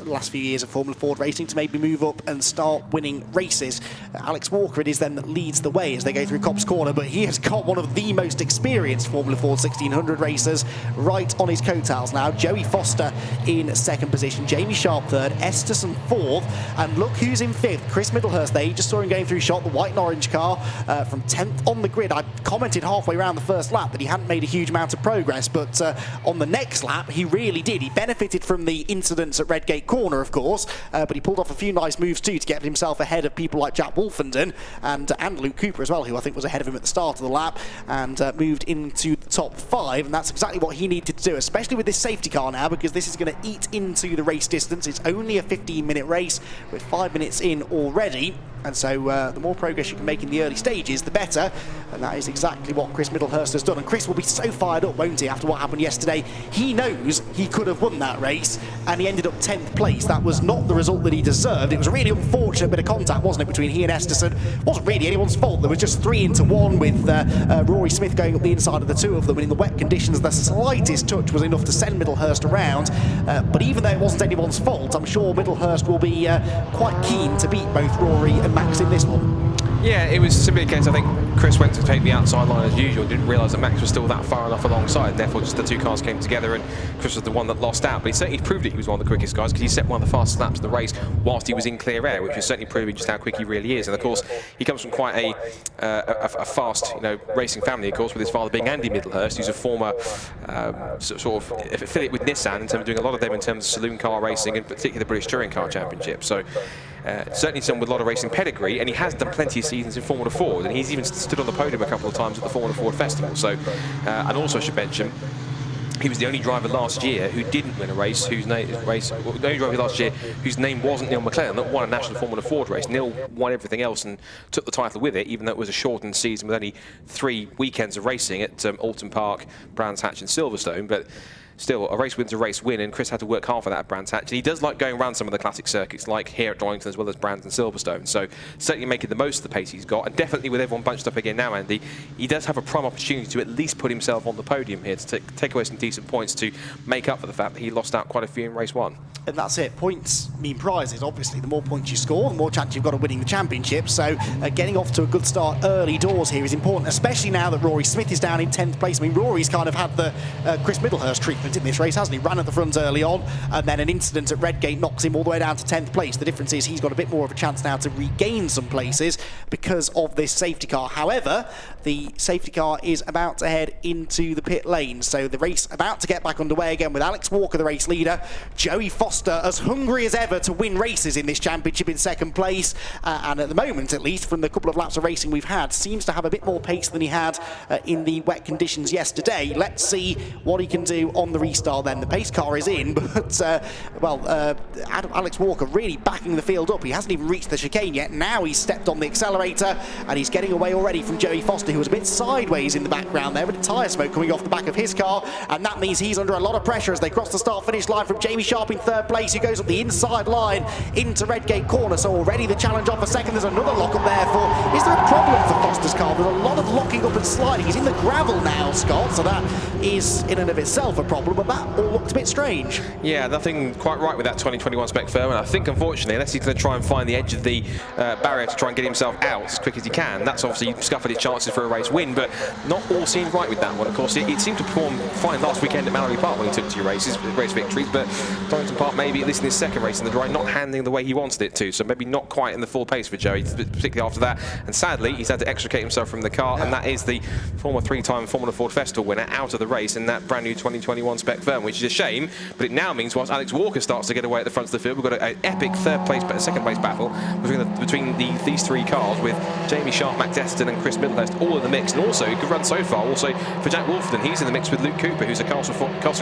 last few years of Formula Ford racing to maybe move up and start winning races. Alex Walker, it is then that leads the way as they go through Copse Corner, but he has got one of the most experienced Formula Ford 1600 racers right on his coattails now. Joey Foster in second position, Jamie Sharp third, Esterson fourth, and look who's in fifth, Chris Middlehurst there. You just saw him going through shot, the white and orange car from 10th on the grid. I commented halfway around the first lap that he hadn't made a huge amount of progress, but on the next lap he really did. He benefited from the incidents at Redgate Corner, of course, but he pulled off a few nice moves too to get himself ahead of people like Jack Wolfenden and Luke Cooper as well, who I think was ahead of him at the start of the lap, and moved into the top 5, and that's exactly what he needed to do, especially with this safety car now, because this is going to eat into the race distance. It's only a 15-minute race with 5 minutes in already, and so the more progress you can make in the early stages, the better, and that is exactly what Chris Middlehurst has done. And Chris will be so fired up, won't he, after what happened yesterday. He knows he could have won that race, and he ended up 10th place. That was not the result that he deserved. It was a really unfortunate bit of contact, wasn't it, between he and Esterson. It wasn't really anyone's fault. There was just 3 into 1 with Rory Smith going up the inside of the two of them, and in the wet conditions, the slightest touch was enough to send Middlehurst around. But even though it wasn't anyone's fault, I'm sure Middlehurst will be quite keen to beat both Rory and Max in this one.
Yeah, it was simply a case, I think Chris went to take the outside line as usual, didn't realise that Max was still that far enough alongside, and therefore just the two cars came together and Chris was the one that lost out. But he certainly proved that he was one of the quickest guys, because he set one of the fastest laps of the race whilst he was in clear air, which is certainly proving just how quick he really is. And of course, he comes from quite a fast, racing family, of course, with his father being Andy Middlehurst, who's a former sort of affiliate with Nissan in terms of doing a lot of them in terms of saloon car racing, and particularly the British Touring Car Championship. So certainly someone with a lot of racing pedigree, and he has done plenty of seasons in Formula Ford, and he's even stood on the podium a couple of times at the Formula Ford Festival. So, and also I should mention, he was the only driver last year who didn't win a race, the only driver last year whose name wasn't Neil McLaren, that won a National Formula Ford race. Neil won everything else and took the title with it, even though it was a shortened season with only 3 weekends of racing at Alton Park, Brands Hatch and Silverstone. But still, a race win's a race win, and Chris had to work hard for that at Brands Hatch. And he does like going around some of the classic circuits, like here at Donington, as well as Brands and Silverstone. So certainly making the most of the pace he's got, and definitely with everyone bunched up again now, Andy, he does have a prime opportunity to at least put himself on the podium here, to take away some decent points to make up for the fact that he lost out quite a few in race 1.
And that's it. Points mean prizes, obviously. The more points you score, the more chance you've got of winning the championship. So getting off to a good start early doors here is important, especially now that Rory Smith is down in 10th place. I mean, Rory's kind of had the Chris Middlehurst treatment in this race, hasn't he? Ran at the front early on, and then an incident at Redgate knocks him all the way down to 10th place. The difference is he's got a bit more of a chance now to regain some places because of this safety car. However, the safety car is about to head into the pit lane. So the race about to get back underway again with Alex Walker, the race leader. Joey Foster, as hungry as ever to win races in this championship, in 2nd place. And at the moment, at least, from the couple of laps of racing we've had, seems to have a bit more pace than he had in the wet conditions yesterday. Let's see what he can do on the restart then. The pace car is in, but, Alex Walker really backing the field up. He hasn't even reached the chicane yet. Now he's stepped on the accelerator, and he's getting away already from Joey Foster, who was a bit sideways in the background there, with the tyre smoke coming off the back of his car, and that means he's under a lot of pressure as they cross the start-finish line from Jamie Sharp in 3rd place, who goes up the inside line into Redgate corner. So already the challenge off a second. There's another lock up there for... Is there a problem for Foster's car? There's a lot of locking up and sliding. He's in the gravel now, Scott, so that is in and of itself a problem, but that all looked a bit strange.
Yeah, nothing quite right with that 2021 spec firm, and I think, unfortunately, unless he's going to try and find the edge of the barrier to try and get himself out as quick as he can, that's obviously scuppered his chances for a race win, but not all seemed right with that one. Of course, it seemed to perform fine last weekend at Mallory Park when he took 2 race victories, but Donington Park maybe, at least in his 2nd race in the dry, not handling the way he wanted it to, so maybe not quite in the full pace for Joey, particularly after that. And sadly, he's had to extricate himself from the car, and that is the former 3-time Formula Ford Festival winner out of the race in that brand new 2021 spec firm, which is a shame. But it now means whilst Alex Walker starts to get away at the front of the field, we've got an epic 3rd place, 2nd place battle between these 3 cars, with Jamie Sharp, Max Esterson and Chris Middlehurst all in the mix. And also, he could run so far, also for Jack Wolfenden, he's in the mix with Luke Cooper, who's a Castle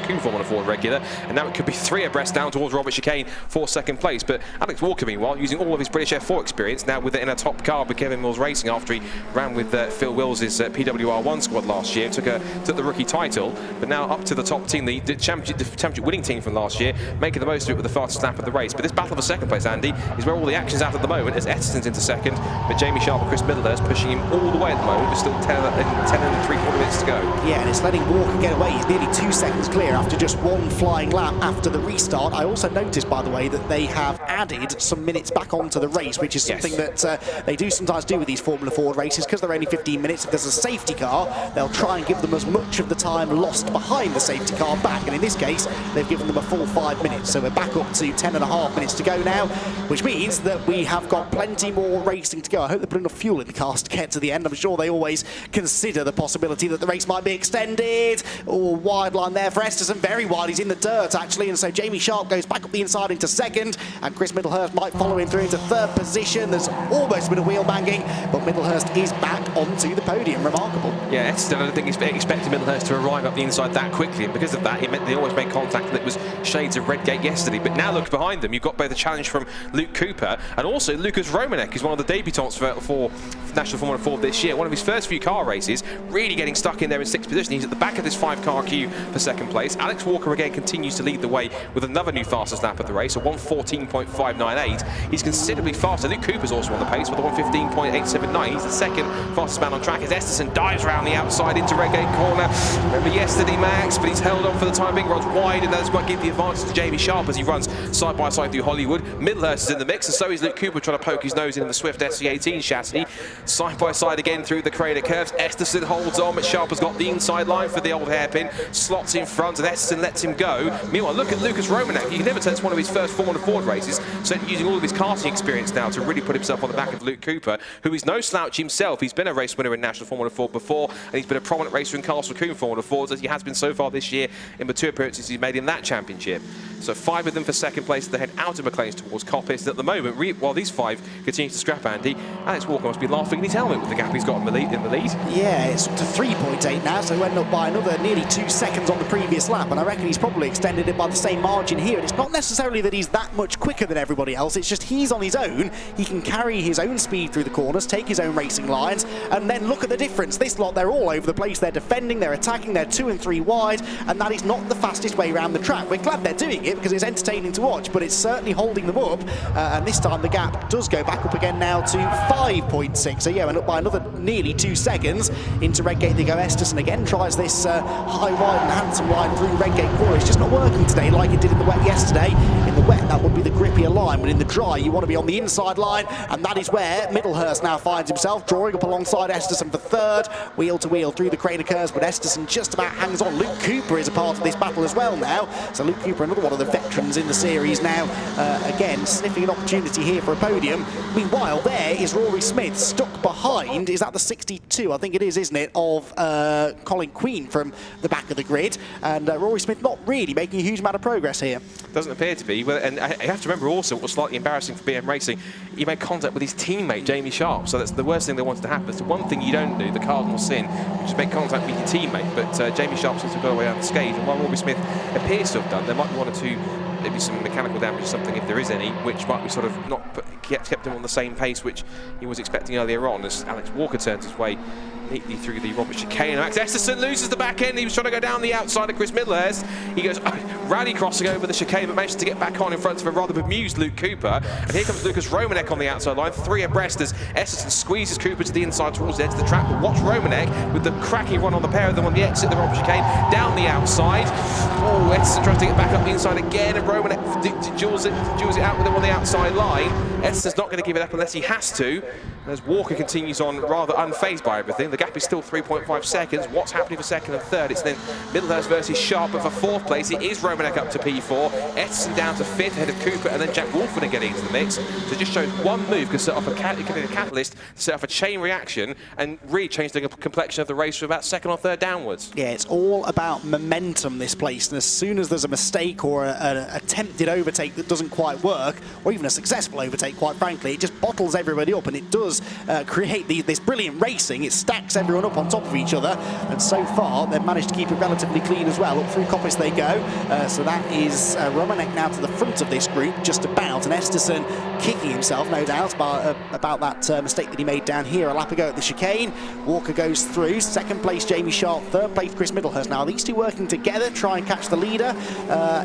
Coombe Formula Ford regular, and now it could be 3 abreast down towards Robert Chicane for 2nd place. But Alex Walker, meanwhile, using all of his British F4 experience, now with it in a top car with Kevin Mills Racing, after he ran with Phil Wills' PWR1 squad last year, took the rookie title, but now up to the top team, the championship winning team from last year, making the most of it with the fastest lap of the race. But this battle for 2nd place, Andy, is where all the action's at the moment, as Esterson's into 2nd, but Jamie Sharp and Chris Middlehurst pushing him all the way at the moment, with still 10 and 3/4 minutes to go.
Yeah, and it's letting Walker get away. He's nearly 2 seconds clear after just 1 flying lap after the restart. I also noticed, by the way, that they have added some minutes back onto the race, which is something that they do sometimes do with these Formula Ford races, because they're only 15 minutes. If there's a safety car, they'll try and give them as much of the time lost behind the safety car back, and in this case, they've given them a full 5 minutes. So we're back up to 10.5 minutes to go now, which means that we have got plenty more racing to go. I hope they put enough fuel in the cars to get to the end. I'm sure they always consider the possibility that the race might be extended. Oh, wide line there for Esterson, very wide. He's in the dirt, actually, and so Jamie Sharp goes back up the inside into 2nd, and Chris Middlehurst might follow him through into 3rd position. There's almost been a wheel banging, but Middlehurst is back onto the podium. Remarkable.
Yeah, Esterson, I don't think he's expecting Middlehurst to arrive up the inside that quickly, and because of that, it meant they always made contact, and it was shades of Redgate yesterday. But now look behind them, you've got both a challenge from Luke Cooper, and also Lucas Romanek is one of the debutants for National Formula Ford this year. One of his first few car races, really getting stuck in there in 6th position. He's at the back of this 5-car queue for 2nd place. Alex Walker again continues to lead the way with another new fastest lap of the race, a 1:14.598. He's considerably faster. Luke Cooper's also on the pace with a 1:15.879. He's the 2nd fastest man on track as Esterson dives around the outside into Redgate corner. Remember yesterday, Max, but he's held on for the time being, runs wide, and that's what gives the advantage to Jamie Sharp as he runs side by side through Hollywood. Middlehurst is in the mix, and so is Luke Cooper trying to poke his nose in the Swift SC18 chassis. Side by side again through the crater curves. Esterson holds on, but Sharp has got the inside line for the old hairpin. Slots in front, and Esterson lets him go. Meanwhile, look at Lucas Romanek. You can never tell it's one of his first Formula Ford races, so using all of his karting experience now to really put himself on the back of Luke Cooper, who is no slouch himself. He's been a race winner in National Formula Ford before, and he's been a prominent racer in Castle Coombe Formula Ford, as he has been so far this year in the 2 appearances he's made in that championship. So 5 of them for second place as they head out of McLean's towards Coppice. And at the moment, while these 5 continue to scrap, Andy, Alex Walker must be laughing in his helmet with the gap he's got in the lead.
Yeah, it's up to 3.8 now, so he went up by another nearly 2 seconds on the previous lap, and I reckon he's probably extended it by the same margin here. And it's not necessarily that he's that much quicker than everybody else, it's just he's on his own. He can carry his own speed through the corners, take his own racing lines, and then look at the difference. This lot, they're all over the place. They're defending, they're attacking, they're 2 and 3 wide, and that is not the fastest way around the track. We're glad they're doing it because it's entertaining to watch, but it's certainly holding them up, and this time the gap does go back up again now to 5.6. So yeah, went up by another nearly 2 seconds. Into Redgate they go. Esterson again tries this high, wide and handsome line through Redgate corner. It's just not working today like it did in the wet yesterday. In the wet, that would be the grippier line, but in the dry, you want to be on the inside line, and that is where Middlehurst now finds himself, drawing up alongside Esterson for third, wheel to wheel through the crater curves, but Esterson just about hangs on. Luke Cooper is a part of this battle as well now, so Luke Cooper, another one of the veterans in the series now, again, sniffing an opportunity here for a podium. Meanwhile, there is Rory Smith stuck behind, is that the 62, I think it is, isn't it, of Colin Queen from the back of the grid, and Rory Smith not really making a huge amount of progress here.
Doesn't appear to be, well, and I have to remember also what was slightly embarrassing for BM Racing, he made contact with his teammate Jamie Sharp, so that's the worst thing that wanted to happen. It's the one thing you don't do, the cardinal sin, which is make contact with your teammate, but Jamie Sharp seems to have got away down the skate, and while Rory Smith appears to have done, there might be 1 or 2, maybe some mechanical damage or something if there is any, which might be sort of not kept him on the same pace which he was expecting earlier on as Alex Walker turns his way neatly through the Robert chicane. Max Esterson loses the back end. He was trying to go down the outside of Chris Middlehurst. He goes rally crossing over the chicane, but manages to get back on in front of a rather bemused Luke Cooper. And here comes Lucas Romanek on the outside line, 3 abreast as Esterson squeezes Cooper to the inside towards the edge of the track. But watch Romanek with the cracking run on the pair of them on the exit of the Robert chicane down the outside. Oh, Esterson tries to get back up the inside again, and Romanek jewels it out with him on the outside line. Esterson's not going to give it up unless he has to. As Walker continues on rather unfazed by everything. The gap is still 3.5 seconds. What's happening for second and third? It's then Middlehurst versus Sharp, but for 4th place it is Romanek up to P4. Esterson down to 5th ahead of Cooper, and then Jack Wolfenden getting into the mix. So it just shows one move can set off a catalyst to set off a chain reaction and really change the complexion of the race from about 2nd or 3rd downwards.
Yeah, it's all about momentum, this place, and as soon as there's a mistake or an attempted overtake that doesn't quite work, or even a successful overtake, quite frankly, it just bottles everybody up, and it does create this brilliant racing. It stacks everyone up on top of each other, and so far they've managed to keep it relatively clean as well. Up through Coppice they go, so that is Romanek now to the front of this group, just about, and Esterson kicking himself, no doubt, about that mistake that he made down here a lap ago at the chicane. Walker goes through, 2nd place Jamie Sharp, 3rd place Chris Middlehurst. Now these two working together, try and catch the leader.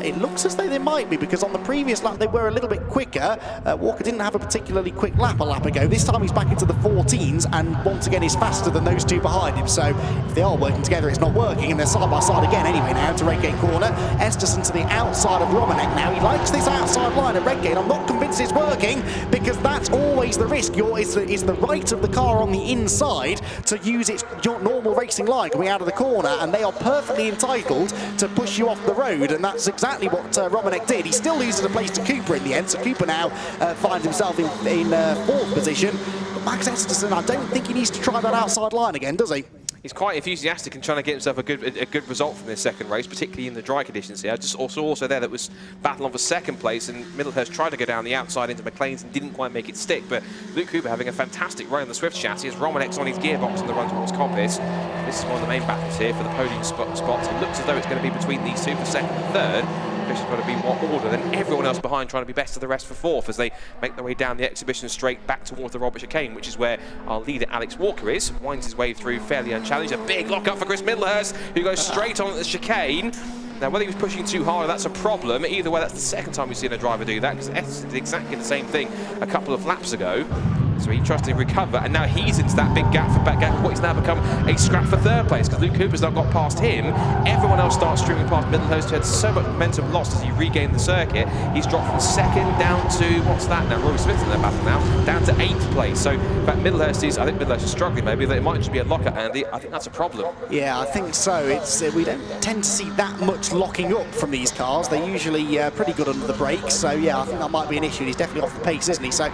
It looks as though they might be, because on the previous lap they were a little bit quicker. Walker didn't have a particularly quick lap a lap ago. This time he's back into the 14s, and once again is faster than those two behind him. So if they are working together, it's not working, and they're side by side again anyway now to Redgate corner. Esterson to the outside of Romanek now. He likes this outside line at Redgate. I'm not convinced it's working, because that's always the risk. It's the right of the car on the inside to use its normal racing line coming out of the corner, and they are perfectly entitled to push you off the road, and that's exactly what Romanek did. He still loses a place to Cooper in the end, so Cooper now finds himself in 4th position. But Max Esterson, I don't think he needs to try that outside line again, does he?
He's quite enthusiastic and trying to get himself a good result from this second race, particularly in the dry conditions here. Just also there that was battle on for 2nd place, and Middlehurst tried to go down the outside into McLean's and didn't quite make it stick. But Luke Cooper having a fantastic run in the Swift chassis as Romanek's on his gearbox on the run towards Coppice. This is one of the main battles here for the podium spots. It looks as though it's going to be between these two for 2nd and 3rd. This has got to be what order, then everyone else behind trying to be best of the rest for 4th as they make their way down the exhibition straight back towards the Robert chicane, which is where our leader Alex Walker is. Winds his way through fairly unchallenged. A big lock up for Chris Middlehurst, who goes straight on at the chicane. Now, whether he was pushing too hard, that's a problem. Either way, that's the 2nd time we've seen a driver do that, because Esterson did exactly the same thing a couple of laps ago. So he tries to recover, and now he's into that big gap for back gap. What he's now become a scrap for 3rd place, because Luke Cooper's now got past him. Everyone else starts streaming past Middlehurst, who had so much momentum lost as he regained the circuit. He's dropped from 2nd down to, what's that now? Rory Smith in their battle now, down to 8th place. So, in fact, I think Middlehurst is struggling maybe, that it might just be a lockout, Andy. I think that's a problem.
Yeah, I think so. It's we don't tend to see that much locking up from these cars. They're usually pretty good under the brakes. So, yeah, I think that might be an issue. He's definitely off the pace, isn't he? So,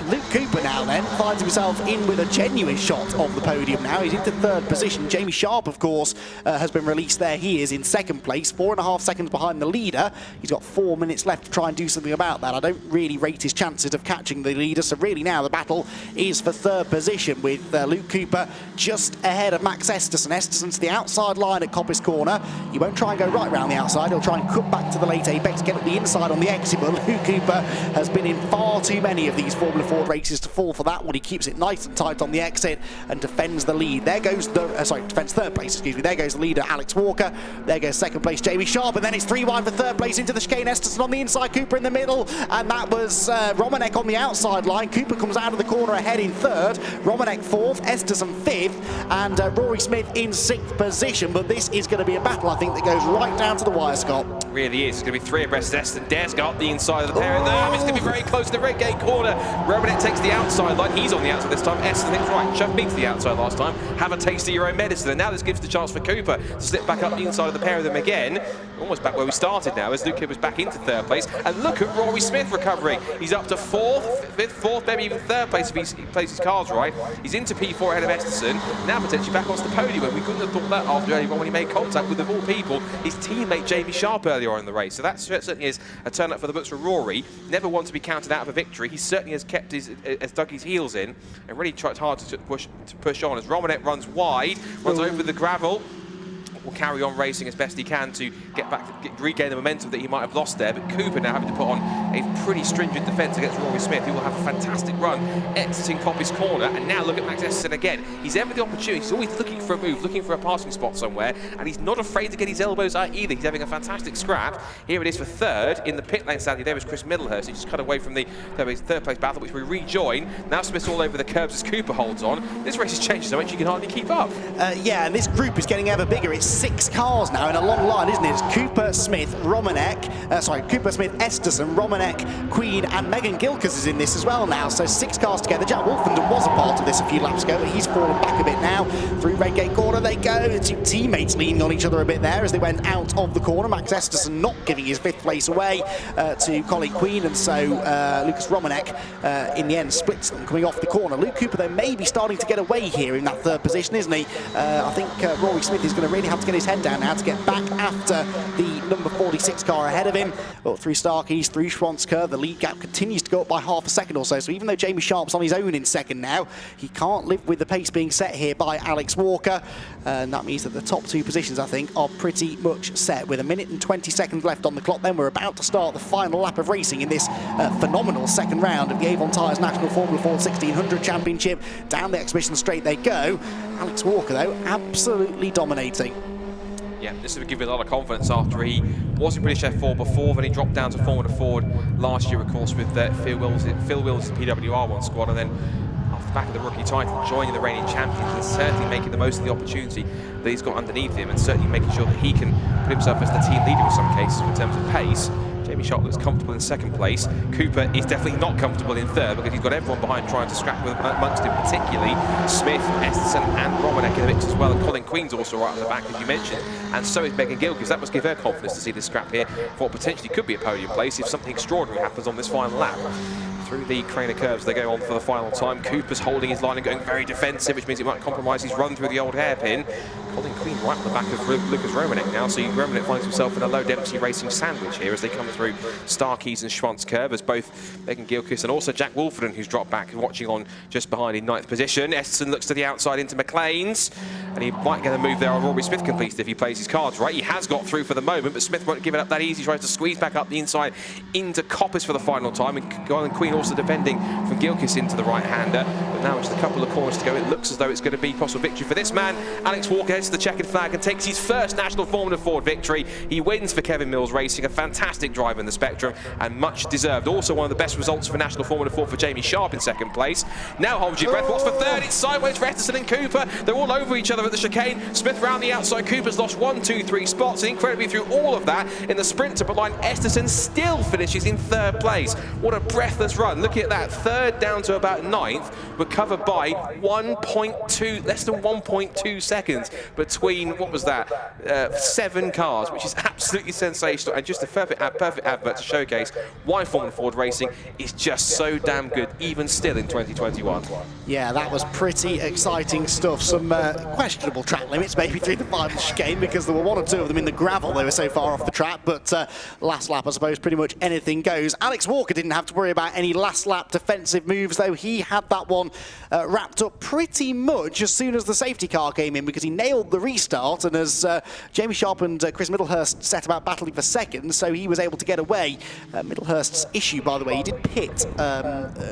Luke Cooper now now then, finds himself in with a genuine shot of the podium now. He's into third position. Jamie Sharp, of course, has been released there. He is in second place, 4.5 seconds behind the leader. He's got 4 minutes left to try and do something about that. I don't really rate his chances of catching the leader, so really now the battle is for third position, with Luke Cooper just ahead of Max Esterson. Esterson to the outside line at Coppice Corner. He won't try and go right round the outside. He'll try and cut back to the late apex, get up the inside on the exit, but Luke Cooper has been in far too many of these Formula Ford races to fall for that one. He keeps it nice and tight on the exit and defends the lead. There goes the, defends third place, excuse me. There goes the leader, Alex Walker. There goes second place, Jamie Sharp, and then it's 3 wide for third place into the chicane. Esterson on the inside, Cooper in the middle, and that was Romanek on the outside line. Cooper comes out of the corner ahead in third, Romanek fourth, Esterson fifth, and Rory Smith in 6th position. But this is going to be a battle, I think, that goes right down to the wire, Scott.
Really is. It's going to be 3 abreast. Esterson dares go up the inside of the pair. It's going to be very close to the red gate corner. Romanek takes the outside line. He's on the outside this time. Esterson thinks, right, shove me to the outside last time. Have a taste of your own medicine. And now this gives the chance for Cooper to slip back up the inside of the pair of them again. Almost back where we started now, as Luke Cooper's back into third place. And look at Rory Smith recovering. He's up to 4th, 5th, 4th, maybe even third place if he plays his cards right. He's into P4 ahead of Esterson. Now potentially back onto the podium. And we couldn't have thought that after earlier on when he made contact with, of all people, his teammate Jamie Sharp earlier on in the race. So that certainly is a turn up for the books for Rory. Never want to be counted out of a victory. He certainly has kept his, dug his heels in and really tried hard to push on as Romanek runs wide, runs over the gravel. Will carry on racing as best he can to get back, regain the momentum that he might have lost there. But Cooper now having to put on a pretty stringent defence against Rory Smith, who will have a fantastic run exiting Coppice Corner. And now look at Max Esterson again. He's ever the opportunity. He's always looking for a move, looking for a passing spot somewhere, and he's not afraid to get his elbows out either. He's having a fantastic scrap. Here it is for third in the pit lane. Sadly, there was Chris Middlehurst. He just cut away from the third place battle, which we rejoin. Now Smith's all over the curbs as Cooper holds on. This race has changed so much you can hardly keep up.
Yeah, and this group is getting ever bigger. It's 6 cars now in a long line, isn't it? It's Cooper, Smith, Romanek, Cooper, Smith, Esterson, Romanek, Queen, and Megan Gilkes is in this as well now. So 6 cars together. Jack Wolfenden was a part of this a few laps ago, but he's fallen back a bit now. Through Redgate Corner they go. 2 teammates leaning on each other a bit there as they went out of the corner. Max Esterson not giving his 5th place away to Colin Queen, and so Lucas Romanek in the end splits them coming off the corner. Luke Cooper, though, may be starting to get away here in that 3rd position, isn't he? I think Rory Smith is going to really have to get his head down now to get back after the number 46 car ahead of him. Well, through Starkeys, through Schwansker, the lead gap continues to go up by half a second or so. So even though Jamie Sharp's on his own in second now, he can't live with the pace being set here by Alex Walker. And that means that the top 2 positions, I think, are pretty much set. With 1 minute and 20 seconds left on the clock, then we're about to start the final lap of racing in this phenomenal second round of the Avon Tyres National Formula Ford 1600 Championship. Down the exhibition straight they go. Alex Walker, though, absolutely dominating.
Yeah, this would give you a lot of confidence after he was in British F4 before, then he dropped down to Formula Ford last year, of course, with Phil Wills' PWR1 squad, and then off the back of the rookie title, joining the reigning champions and certainly making the most of the opportunity that he's got underneath him, and certainly making sure that he can put himself as the team leader in some cases in terms of pace. Jamie Sharp looks comfortable in 2nd place. Cooper is definitely not comfortable in 3rd because he's got everyone behind trying to scrap with amongst him, particularly Smith, Esterson and Romanek in the mix as well. And Colin Queen's also right at the back, as you mentioned. And so is Megan Gilkes. That must give her confidence to see this scrap here for what potentially could be a podium place if something extraordinary happens on this final lap. Through the Craner curves they go on for the final time. Cooper's holding his line and going very defensive, which means it might compromise his run through the old hairpin. Colin Queen right at the back of Lucas Romanek now, so Romanek finds himself in a low density racing sandwich here as they come through Starkeys and Schwantz curve, as both Megan Gilkes and also Jack Wolfenden, who's dropped back and watching on just behind in 9th position. Esterson looks to the outside into McLean's, and he might get a move there on Rory Smith completed if he plays his cards right. He has got through for the moment, but Smith won't give it up that easy. He tries to squeeze back up the inside into Coppice for the final time, and Colin Queen also defending from Gilkes into the right-hander. But now just a couple of corners to go. It looks as though it's going to be possible victory for this man. Alex Walker heads to the checkered flag and takes his 1st National Formula Ford victory. He wins for Kevin Mills Racing, a fantastic drive in the Spectrum and much deserved. Also one of the best results for National Formula Ford for Jamie Sharp in 2nd place. Now hold your breath. What's for 3rd? It's sideways for Esterson and Cooper. They're all over each other at the chicane. Smith round the outside. Cooper's lost 1, 2, 3 spots, and incredibly through all of that in the sprint to line, Esterson still finishes in 3rd place. What a breathless run. Looking at that, 3rd down to about 9th, but covered by 1.2, less than 1.2 seconds between, what was that, 7 cars, which is absolutely sensational, and just a perfect advert to showcase why Formula Ford racing is just so damn good, even still in 2021.
Yeah, that was pretty exciting stuff. Some questionable track limits maybe through the final chicane, because there were 1 or 2 of them in the gravel. They were so far off the track, but last lap, I suppose, pretty much anything goes. Alex Walker didn't have to worry about any last lap defensive moves, though. He had that one wrapped up pretty much as soon as the safety car came in, because he nailed the restart, and as Jamie Sharp and Chris Middlehurst set about battling for second, so he was able to get away. Middlehurst's issue, by the way, he did pit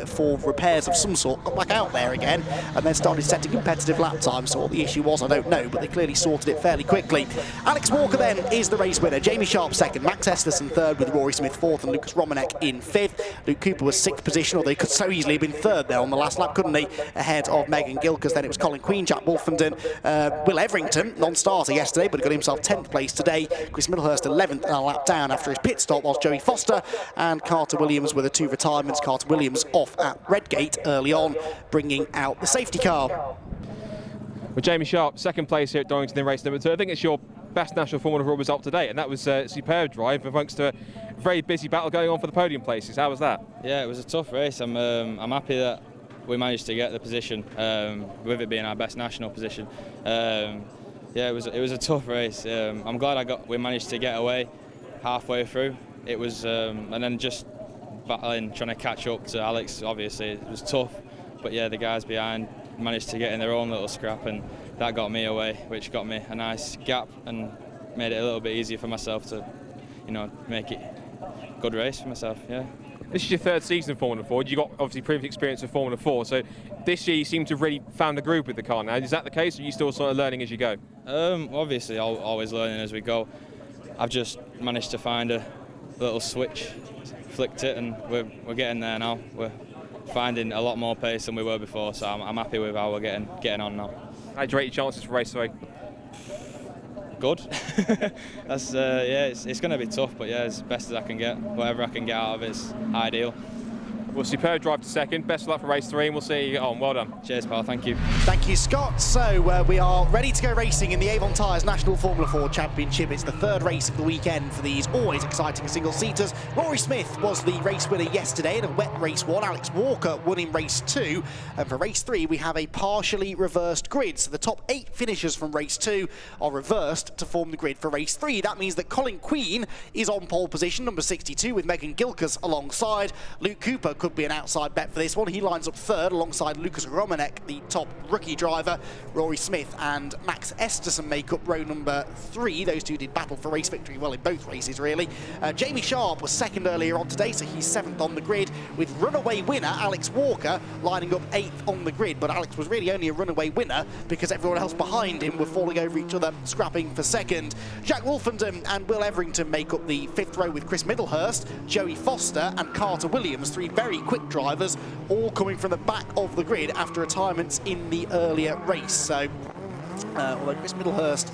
for repairs of some sort, got back out there again, and then started setting competitive lap times. So what the issue was, I don't know, but they clearly sorted it fairly quickly. Alex Walker then is the race winner. Jamie Sharp second, Max Esterson third, with Rory Smith fourth and Lucas Romanek in fifth. Luke Cooper was sixth position, although he could so easily have been third there on the last lap, couldn't he? Ahead of Megan Gilkers. Then it was Colin Queen, Jack Wolfenden, Will Everington, non-starter yesterday, but he got himself 10th place today. Chris Middlehurst 11th and a lap down after his pit stop, whilst Joey Foster and Carter Williams were the 2 retirements. Carter Williams off at Redgate early on, bringing out the safety car.
Well, Jamie Sharp, second place here at Donington in race number 2. I think it's your best national Formula Ford result to date, and that was a superb drive amongst a very busy battle going on for the podium places. How was that?
Yeah, it was a tough race. I'm happy that we managed to get the position, with it being our best national position. Yeah, it was a tough race. I'm glad we managed to get away halfway through. It was, and then just battling, trying to catch up to Alex. Obviously, it was tough, but yeah, the guys behind managed to get in their own little scrap, and that got me away, which got me a nice gap and made it a little bit easier for myself to, make it a good race for myself. Yeah.
This is your 3rd season in Formula Ford. You got obviously previous experience with Formula 4, so this year you seem to have really found a groove with the car now. Is that the case, or are you still sort of learning as you go?
Obviously, always learning as we go. I've just managed to find a little switch, flicked it, and we're getting there now. We're finding a lot more pace than we were before, so I'm happy with how we're getting on now.
How do you rate your chances for race 3?
Good. That's yeah, it's going to be tough, but yeah, as best as I can get. Whatever I can get out of it's ideal.
Well, superb drive to second. Best of luck for race 3, and we'll see you get on. Well done.
Cheers, pal. Thank you.
Thank you, Scott. So we are ready to go racing in the Avon Tyres National Formula Ford Championship. It's the 3rd race of the weekend for these always exciting single-seaters. Rory Smith was the race winner yesterday in a wet race 1. Alex Walker won in race 2. And for race 3, we have a partially reversed grid. So the top 8 finishers from race 2 are reversed to form the grid for race 3. That means that Colin Queen is on pole position, number 62, with Megan Gilkers alongside. Luke Cooper could be an outside bet for this one. He lines up 3rd alongside Lucas Romanek, the top rookie driver. Rory Smith and Max Esterson make up row number 3. Those two did battle for race victory, well, in both races, really. Jamie Sharp was 2nd earlier on today, so he's 7th on the grid, with runaway winner Alex Walker lining up 8th on the grid. But Alex was really only a runaway winner because everyone else behind him were falling over each other, scrapping for 2nd. Jack Wolfenden and Will Everington make up the 5th row, with Chris Middlehurst, Joey Foster and Carter Williams, 3 very quick drivers, all coming from the back of the grid after retirements in the earlier race. So, although Chris Middlehurst,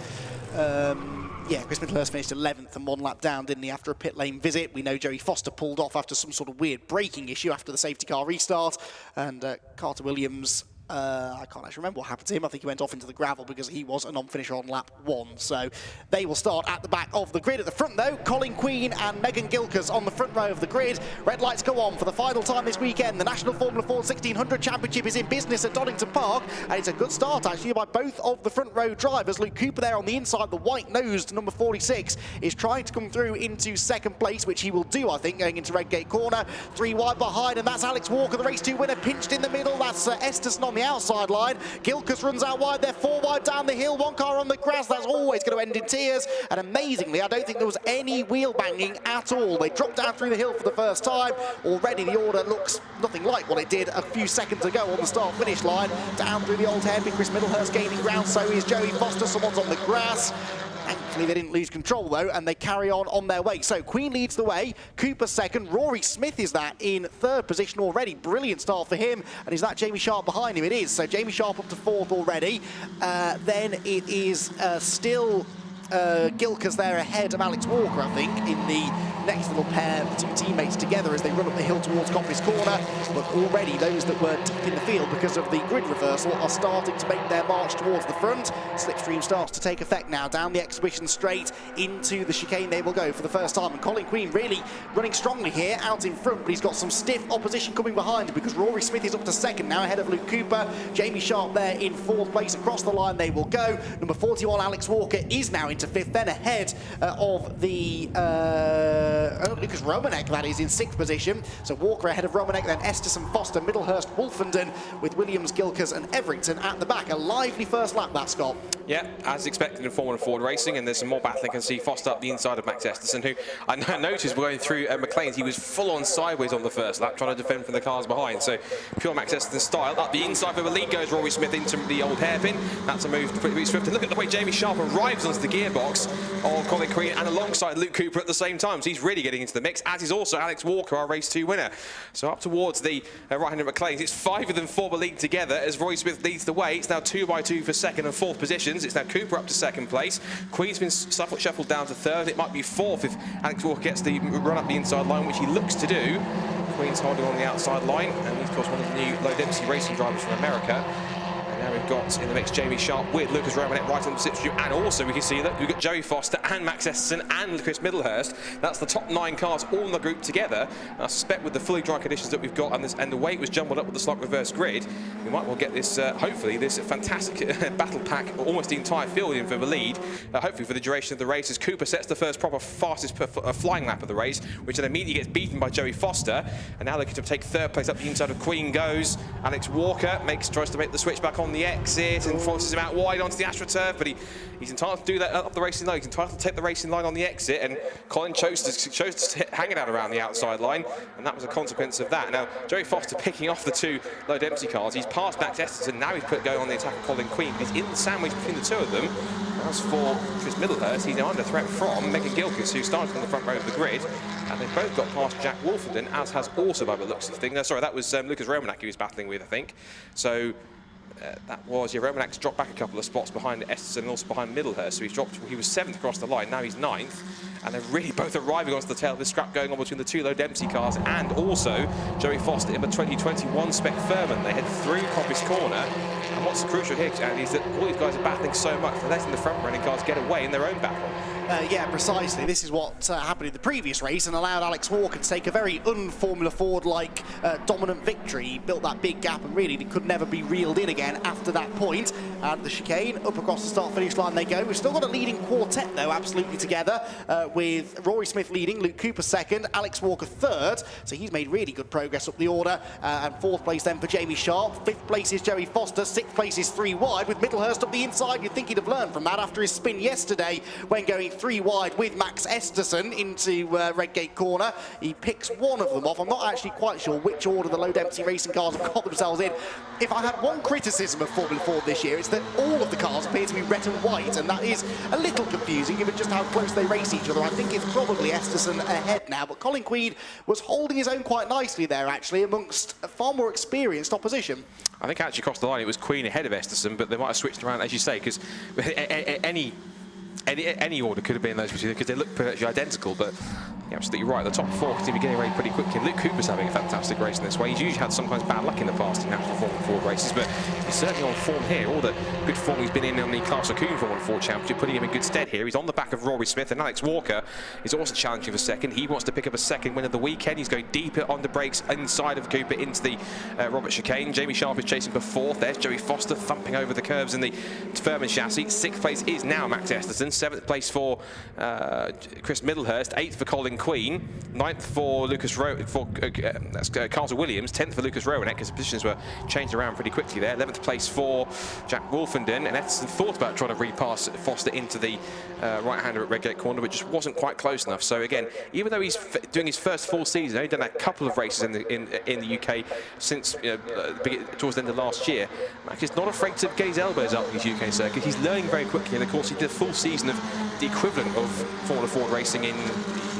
Chris Middlehurst finished 11th and 1 lap down, didn't he, after a pit lane visit. We know Joey Foster pulled off after some sort of weird braking issue after the safety car restart, and Carter Williams, I can't actually remember what happened to him. I think he went off into the gravel because he was a non-finisher on lap 1. So they will start at the back of the grid. At the front, though, Colin Queen and Megan Gilkers on the front row of the grid. Red lights go on for the final time this weekend. The National Formula Ford 1600 Championship is in business at Donington Park, and it's a good start, actually, by both of the front row drivers. Luke Cooper there on the inside, the white-nosed number 46, is trying to come through into 2nd place, which he will do, I think, going into Redgate corner. 3 wide behind, and that's Alex Walker, the race 2 winner, pinched in the middle. That's Esterson on the outside line. Gilkers runs out wide. They're 4 wide down the hill. 1 car on the grass. That's always going to end in tears. And amazingly, I don't think there was any wheel banging at all. They dropped down through the hill for the first time. Already the order looks nothing like what it did a few seconds ago on the start-finish line. Down through the old hairpin. Chris Middlehurst gaining ground. So is Joey Foster. Someone's on the grass. Thankfully, they didn't lose control, though, and they carry on their way. So Queen leads the way, Cooper 2nd, Rory Smith is that in 3rd position already. Brilliant start for him. And is that Jamie Sharp behind him? It is. So Jamie Sharp up to 4th already. Then it is still Gilkers there ahead of Alex Walker, I think, in the next little pair, the two teammates together as they run up the hill towards Coppice Corner. But already those that were deep in the field because of the grid reversal are starting to make their march towards the front. Slipstream starts to take effect now. Down the exhibition straight into the chicane they will go for the first time. And Colin Queen really running strongly here, out in front, but he's got some stiff opposition coming behind him because Rory Smith is up to second now, ahead of Luke Cooper. Jamie Sharp there in fourth place. Across the line they will go. Number 41, Alex Walker, is now into fifth, then ahead of the Lucas Romanek, that is, in sixth position. So Walker ahead of Romanek, then Esterson, Foster, Middlehurst, Wolfenden, with Williams, Gilkers and Everington at the back. A lively first lap, that, Scott.
Yeah, as expected in Formula Ford racing, and there's some more battling. Can see Foster up the inside of Max Esterson, who I noticed going through McLean's, he was full on sideways on the first lap, trying to defend from the cars behind. So pure Max Esterson style. Up the inside for the lead goes Rory Smith into the old hairpin. That's a move pretty swift. And look at the way Jamie Sharp arrives onto the gearbox of Colin Queen and alongside Luke Cooper at the same time. So he's really getting into the mix, as is also Alex Walker, our race 2 winner. So up towards the right-hander McLean's. It's 5 of them for the lead together as Rory Smith leads the way. It's now 2 by 2 for second and fourth positions. It's now Cooper up to second place. Queen's been shuffled down to third. It might be fourth if Alex Walker gets the run up the inside line, which he looks to do. Queen's holding on the outside line, and he's, of course, one of the new low-density racing drivers from America. Now we've got in the mix Jamie Sharp with Lucas Romanek right on the slipstream, and also we can see that we've got Joey Foster and Max Esterson and Chris Middlehurst. That's the top 9 cars all in the group together. And I suspect with the fully dry conditions that we've got and the way it was jumbled up with the slight reverse grid, we might well get this, hopefully, this fantastic battle pack, almost the entire field in for the lead, hopefully for the duration of the race, as Cooper sets the first proper fastest flying lap of the race, which then immediately gets beaten by Joey Foster. And now looking to take third place up the inside of Queen goes Alex Walker, tries to make the switch back on the exit and forces him out wide onto the AstroTurf, but he's entitled to do that up the racing line. He's entitled to take the racing line on the exit, and Colin chose to hang it out around the outside line, and that was a consequence of that. Now, Joey Foster picking off the 2 low-density cars. He's passed Max Esterson, now he's going on the attack of Colin Queen, but he's in the sandwich between the 2 of them. As for Chris Middlehurst, he's now under threat from Megan Gilkers, who started from the front row of the grid, and they've both got past Jack Wolfenden, as has also, by the looks of things. No, sorry, that was Lucas Romanek he was battling with, I think. So that was, Romanek's dropped back a couple of spots behind Esterson and also behind Middlehurst. So he was 7th across the line, now he's 9th. And they're really both arriving onto the tail of the scrap going on between the 2 low-density cars and also Joey Foster in the 2021 spec Furman. They head through Coppice Corner. And what's crucial here, Andy, is that all these guys are battling so much, they're letting the front-running cars get away in their own battle.
Yeah, precisely. This is what happened in the previous race and allowed Alex Walker to take a very un-Formula Ford-like dominant victory. He built that big gap and really could never be reeled in again after that point. And the chicane, up across the start-finish line they go. We've still got a leading quartet, though, absolutely together, with Rory Smith leading, Luke Cooper second, Alex Walker third. So he's made really good progress up the order. And fourth place then for Jamie Sharp. Fifth place is Joey Foster. Sixth place is 3 wide, with Middlehurst up the inside. You'd think he'd have learned from that after his spin yesterday when going 3 wide with Max Esterson into Redgate Corner. He picks one of them off. I'm not actually quite sure which order the low-density racing cars have got themselves in. If I had one criticism of Formula Ford this year, it's that all of the cars appear to be red and white, and that is a little confusing given just how close they race each other. I think it's probably Esterson ahead now, but Colin Queen was holding his own quite nicely there, actually, amongst a far more experienced opposition.
I think actually across the line it was Queen ahead of Esterson, but they might have switched around, as you say, because any order could have been those two because they look virtually identical, but you're absolutely right. The top 4 continue to be getting away pretty quickly. And Luke Cooper's having a fantastic race in this way. He's usually had sometimes bad luck in the past in National Formula Ford races, but he's certainly on form here. All the good form he's been in on the Class of Coon Formula Ford Championship, putting him in good stead here. He's on the back of Rory Smith, and Alex Walker is also challenging for second. He wants to pick up a second win of the weekend. He's going deeper on the brakes inside of Cooper into the Robert chicane. Jamie Sharp is chasing for 4th. There's Joey Foster thumping over the curves in the Furman chassis. 6th place is now Max Esterson. 7th place for Chris Middlehurst. 8th for Colin Queen. 9th for Carter Williams. 10th for Lucas Romanek, because the positions were changed around pretty quickly there. 11th place for Jack Wolfenden, and Esterson thought about trying to repass Foster into the right-hander at Redgate Corner, but just wasn't quite close enough. So again, even though he's doing his first full season, he's done a couple of races in the UK since towards the end of last year, Max is not afraid to get his elbows up in his UK circuit. He's learning very quickly, and of course he did a full season of the equivalent of Formula Ford racing in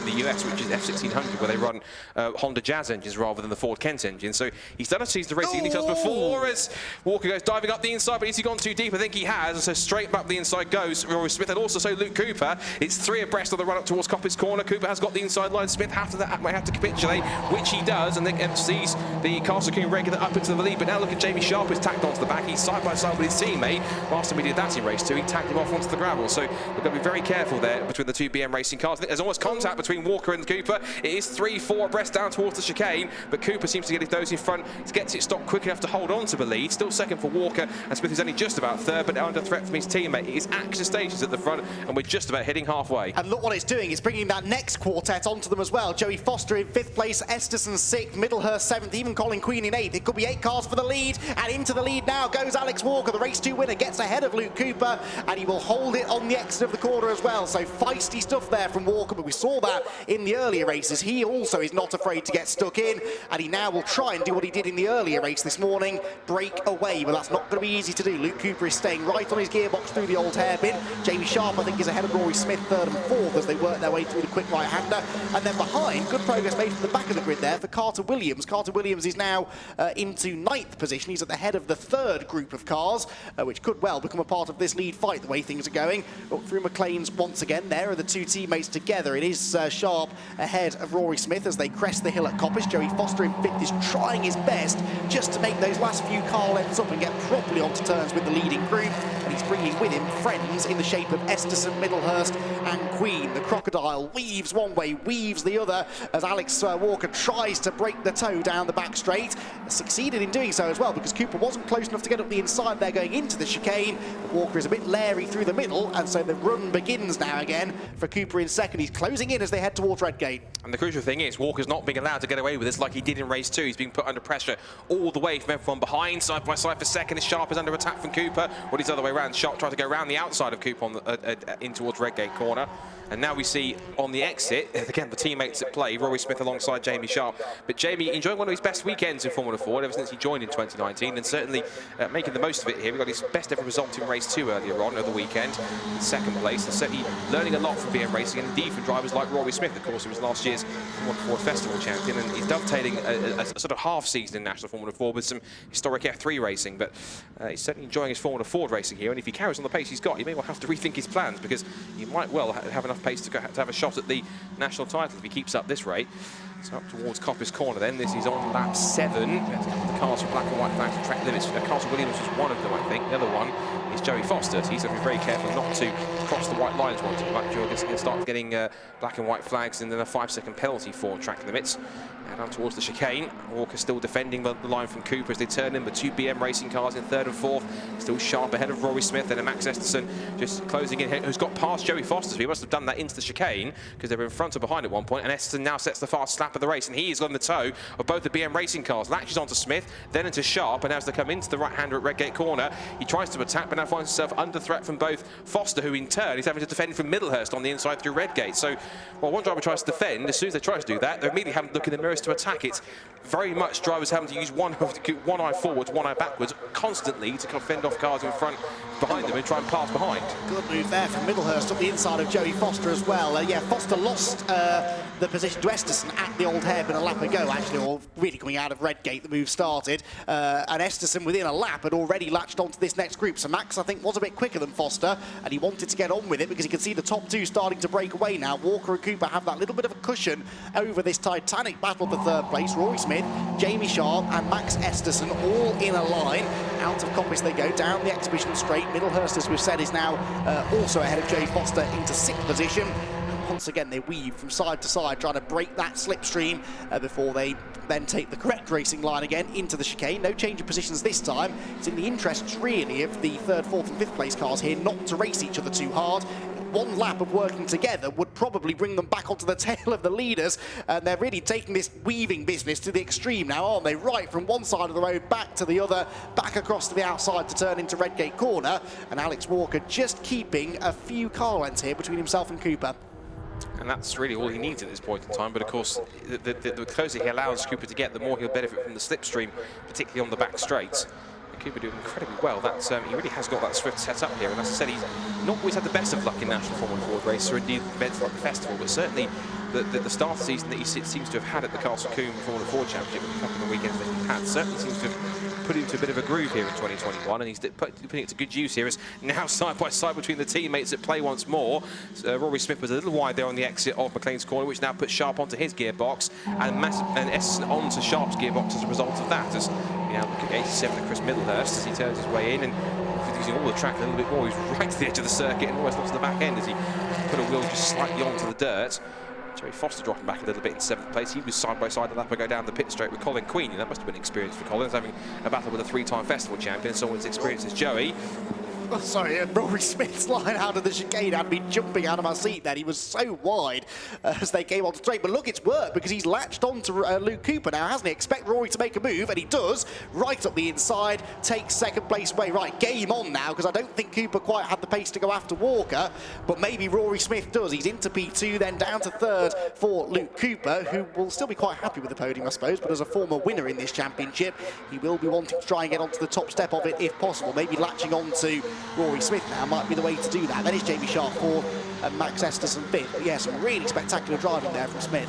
the US, which is F1600, where they run Honda Jazz engines rather than the Ford Kent engine. So he's done a season of racing details before as Walker goes diving up the inside, but has he gone too deep? I think he has, and so straight back the inside goes Rory Smith, and also so Luke Cooper. It's 3 abreast of the run up towards Coppice Corner. Cooper has got the inside line. Smith after that might have to capitulate, which he does, and then sees the Castle King regular up into the lead. But now look at Jamie Sharp, who's tacked onto the back. He's side by side with his teammate. Last time he did that in race 2, he tagged him off onto the gravel. So we've got to be very careful there between the 2 BM racing cars. I think there's almost contact between Walker and Cooper. It is 3-4 abreast down towards the chicane, but Cooper seems to get his nose in front. He gets it stopped quick enough to hold on to the lead. Still second for Walker, and Smith is only just about third, but under threat from his teammate. It is action stations at the front, and we're just about heading halfway.
And look what it's doing. It's bringing that next quartet onto them as well. Joey Foster in 5th place, Esterson 6th, Middlehurst 7th, even Colin Queen in 8th. It could be 8 cars for the lead, and into the lead now goes Alex Walker. The race 2 winner gets ahead of Luke Cooper, and he will hold it on the exit of the corner as well. So feisty stuff there from Walker, but we saw that in the earlier races. He also is not afraid to get stuck in, and he now will try and do what he did in the earlier race this morning, break away, but that's not going to be easy to do. Luke Cooper is staying right on his gearbox through the old hairpin. Jamie Sharp, I think, is ahead of Rory Smith, 3rd and 4th, as they work their way through the quick right-hander. And then behind, good progress made from the back of the grid there for Carter Williams. Carter Williams is now into 9th position. He's at the head of the 3rd group of cars, which could well become a part of this lead fight, the way things are going. But through McLean's once again, there are the 2 teammates together. It is Sharp ahead of Rory Smith as they crest the hill at Coppice. Joey Foster in 5th is trying his best just to make those last few car lengths up and get properly onto turns with the leading group. And he's bringing with him friends in the shape of Esterson, Middlehurst and Queen. The Crocodile weaves one way, weaves the other, as Alex Walker tries to break the toe down the back straight. Succeeded in doing so as well, because Cooper wasn't close enough to get up the inside there going into the chicane. Walker is a bit leery through the middle, and so the run begins now again for Cooper in 2nd. He's closing in as they head towards Redgate.
And the crucial thing is Walker's not being allowed to get away with this like he did in race 2. He's being put under pressure all the way from everyone behind, side by side for 2nd. As Sharp is under attack from Cooper. Well, he's the other way around. Sharp tried to go around the outside of Cooper on the, in towards Redgate Corner. And now we see on the exit, again, the teammates at play, Rory Smith alongside Jamie Sharp. But Jamie enjoying one of his best weekends in Formula Ford ever since he joined in 2019, and certainly making the most of it here. We got his best ever result in race 2 earlier on the weekend, in 2nd place, and certainly learning a lot from BM Racing, and indeed from drivers like Rory Smith, of course, who was last year's Formula Ford Festival champion, and he's dovetailing a sort of half season in National Formula Ford with some historic F3 racing. But he's certainly enjoying his Formula Ford racing here, and if he carries on the pace he's got, he may well have to rethink his plans, because he might well have enough pace to have a shot at the national title if he keeps up this rate. So up towards Coppice Corner then. This is on lap 7. The cars with black and white flags and track limits. Carter Williams was one of them, I think. The other one is Joey Foster. So he's going to be very careful not to cross the white lines once he'll start getting black and white flags and then a 5-second penalty for track limits. And down towards the chicane. Walker still defending the line from Cooper as they turn in. The 2 BM racing cars in 3rd and 4th. Still Sharp ahead of Rory Smith and Max Esterson just closing in, who's got past Joey Foster. So he must have done that into the chicane because they were in front or behind at one point. And Esterson now sets the fast lap of the race, and he is on the toe of both the BM racing cars. Latches onto Smith, then into Sharp, and as they come into the right-hander at Redgate Corner, he tries to attack, but now finds himself under threat from both Foster, who in turn is having to defend from Middlehurst on the inside through Redgate. So while one driver tries to defend, as soon as they try to do that, they're immediately having to look in the mirrors to attack. It's very much drivers having to use one eye forwards, one eye backwards, constantly to fend off cars in front, behind them, and try and pass behind.
Good move there from Middlehurst up the inside of Joey Foster as well. Yeah, Foster lost the position to Esterson at the old hairpin a lap ago, actually, or really coming out of Redgate, the move started. And Esterson, within a lap, had already latched onto this next group. So Max, I think, was a bit quicker than Foster, and he wanted to get on with it because he could see the top 2 starting to break away now. Walker and Cooper have that little bit of a cushion over this titanic battle for 3rd place. Rory Smith, Jamie Sharp and Max Esterson all in a line. Out of Coppice they go, down the exhibition straight. Middlehurst, as we've said, is now also ahead of Joey Foster into 6th position. Once again, they weave from side to side, trying to break that slipstream before they then take the correct racing line again into the chicane. No change of positions this time. It's in the interests, really, of the 3rd, 4th and 5th place cars here not to race each other too hard. One lap of working together would probably bring them back onto the tail of the leaders, and they're really taking this weaving business to the extreme now, aren't they? Right from one side of the road back to the other, back across to the outside to turn into Redgate Corner, and Alex Walker just keeping a few car lengths here between himself and Cooper.
And that's really all he needs at this point in time. But of course, the closer he allows Cooper to get, the more he'll benefit from the slipstream, particularly on the back straights. Cooper doing incredibly well. That's he really has got that swift set up here, and as I said, he's not always had the best of luck in National Formula Ford race, or indeed events like the festival, but certainly the start of the season that he seems to have had at the Castle Combe Formula Ford Championship, with a couple of weekends that he's had, certainly seems to have put him to a bit of a groove here in 2021, and he's putting it to good use here, as now side by side between the teammates at play once more. Rory Smith was a little wide there on the exit of McLean's corner, which now puts Sharp onto his gearbox, and Esterson onto Sharp's gearbox as a result of that. As we now look at 87 of Chris Middlehurst as he turns his way in, and using all the track a little bit more, he's right to the edge of the circuit and almost up to the back end as he put a wheel just slightly onto the dirt. Jerry Foster dropping back a little bit in 7th place. He was side by side, the lap go down the pit straight with Colin Queen, and that must have been an experience for Collins, having a battle with a 3-time festival champion, someone as experienced as Joey.
Oh, sorry, Rory Smith's line out of the chicane had me jumping out of my seat then. He was so wide as they came onto straight. But look, it's worked because he's latched on to Luke Cooper now, hasn't he? Expect Rory to make a move, and he does. Right up the inside, takes 2nd place away. Right, game on now, because I don't think Cooper quite had the pace to go after Walker, but maybe Rory Smith does. He's into P2, then down to 3rd for Luke Cooper, who will still be quite happy with the podium, I suppose, but as a former winner in this championship, he will be wanting to try and get onto the top step of it if possible. Maybe latching on to Rory Smith now might be the way to do that. Then it's Jamie Sharp 4th and Max Esterson 5th. But yeah, some really spectacular driving there from Smith.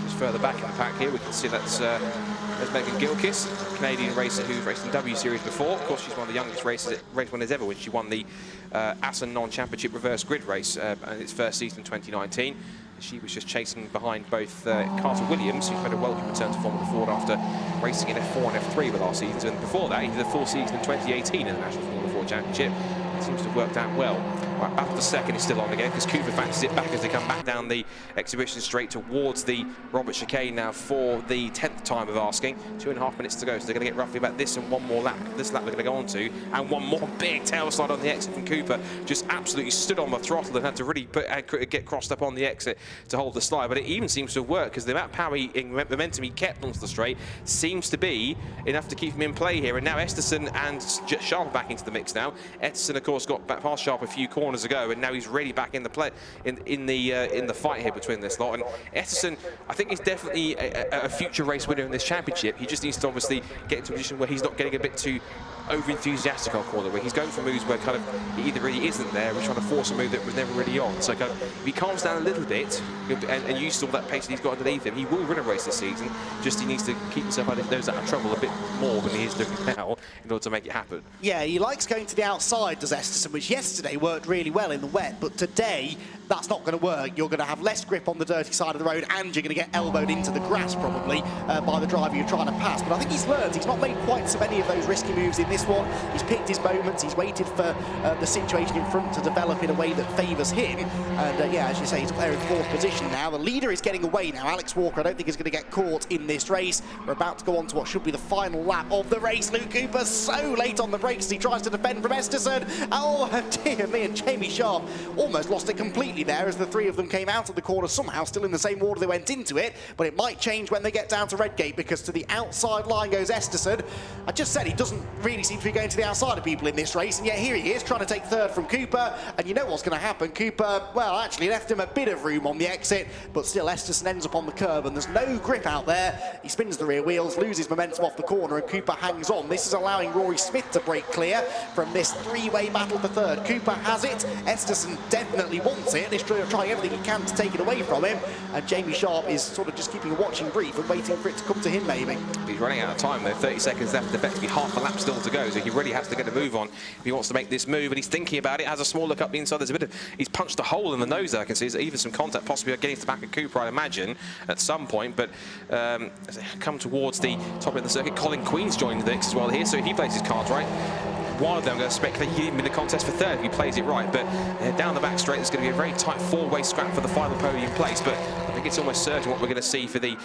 Just further back in the pack here, we can see that's there's Megan Gilkis, Canadian racer who's raced in W Series before. Of course, she's one of the youngest race winners ever when she won the Assen non-championship reverse grid race in its first season in 2019. She was just chasing behind both Carter Williams, who made a welcome return to Formula Ford after racing in F4 and F3 the last season. And before that, he did a full season in 2018 in the National Formula Ford Championship. It seems to have worked out well. Right, battle for 2nd is still on again, because Cooper fancies it back as they come back down the exhibition straight towards the Robert chicane now for the 10th time of asking. 2.5 minutes to go, so they're going to get roughly about this and one more lap. This lap they're going to go on to, and one more big tail slide on the exit from Cooper. Just absolutely stood on the throttle and had to really get crossed up on the exit to hold the slide. But it even seems to have worked, because the amount of power momentum he kept onto the straight seems to be enough to keep him in play here. And now Esterson and Sharp are back into the mix now. Esterson, of course, got back past Sharp a few corners ago, and now he's really back in the play in the fight here between this lot. And Esterson, I think, is definitely a future race winner in this championship. He just needs to obviously get into a position where he's not getting a bit too over-enthusiastic on corner, where he's going for moves where kind of he either really isn't there, or trying to force a move that was never really on. So kind of, if he calms down a little bit and uses all that pace that he's got underneath him, he will win a race this season. Just he needs to keep himself out of nose out of trouble a bit more than he is doing now in order to make it happen.
Yeah, he likes going to the outside, does Esterson, which yesterday worked really well in the wet, but today that's not going to work. You're going to have less grip on the dirty side of the road, and you're going to get elbowed into the grass probably by the driver you're trying to pass. But I think he's learned. He's not made quite so many of those risky moves in this one. He's picked his moments. He's waited for the situation in front to develop in a way that favours him. And yeah, as you say, he's up there in 4th position now. The leader is getting away now. Alex Walker, I don't think, is going to get caught in this race. We're about to go on to what should be the final lap of the race. Luke Cooper so late on the brakes as he tries to defend from Esterson. Oh dear me, and Jamie Sharp almost lost it completely there as the three of them came out of the corner, somehow still in the same order they went into it. But it might change when they get down to Redgate, because to the outside line goes Esterson. I just said he doesn't really seem to be going to the outside of people in this race, and yet here he is trying to take 3rd from Cooper. And you know what's going to happen. Cooper, well, actually left him a bit of room on the exit, but still Esterson ends up on the curb, and there's no grip out there. He spins the rear wheels, loses momentum off the corner, and Cooper hangs on. This is allowing Rory Smith to break clear from this 3-way battle for 3rd. Cooper has it. Esterson definitely wants it. He's trying everything he can to take it away from him, and Jamie Sharp is sort of just keeping a watching brief and waiting for it to come to him, maybe.
He's running out of time though. 30 seconds left, effectively half a lap still to go, so he really has to get a move on if he wants to make this move, and he's thinking about it. Has a small look up the inside. There's a bit of, he's punched a hole in the nose there. I can see there's even some contact possibly getting to the back of Cooper, I imagine, at some point. But as they come towards the top of the circuit, Colin Queen's joined the mix as well here, so if he plays his cards right, one of them, I'm going to speculate he'd even be in the contest for 3rd if he plays it right. But down the back straight, there's going to be a very tight 4-way scrap for the final podium place. But I think it's almost certain what we're going to see for the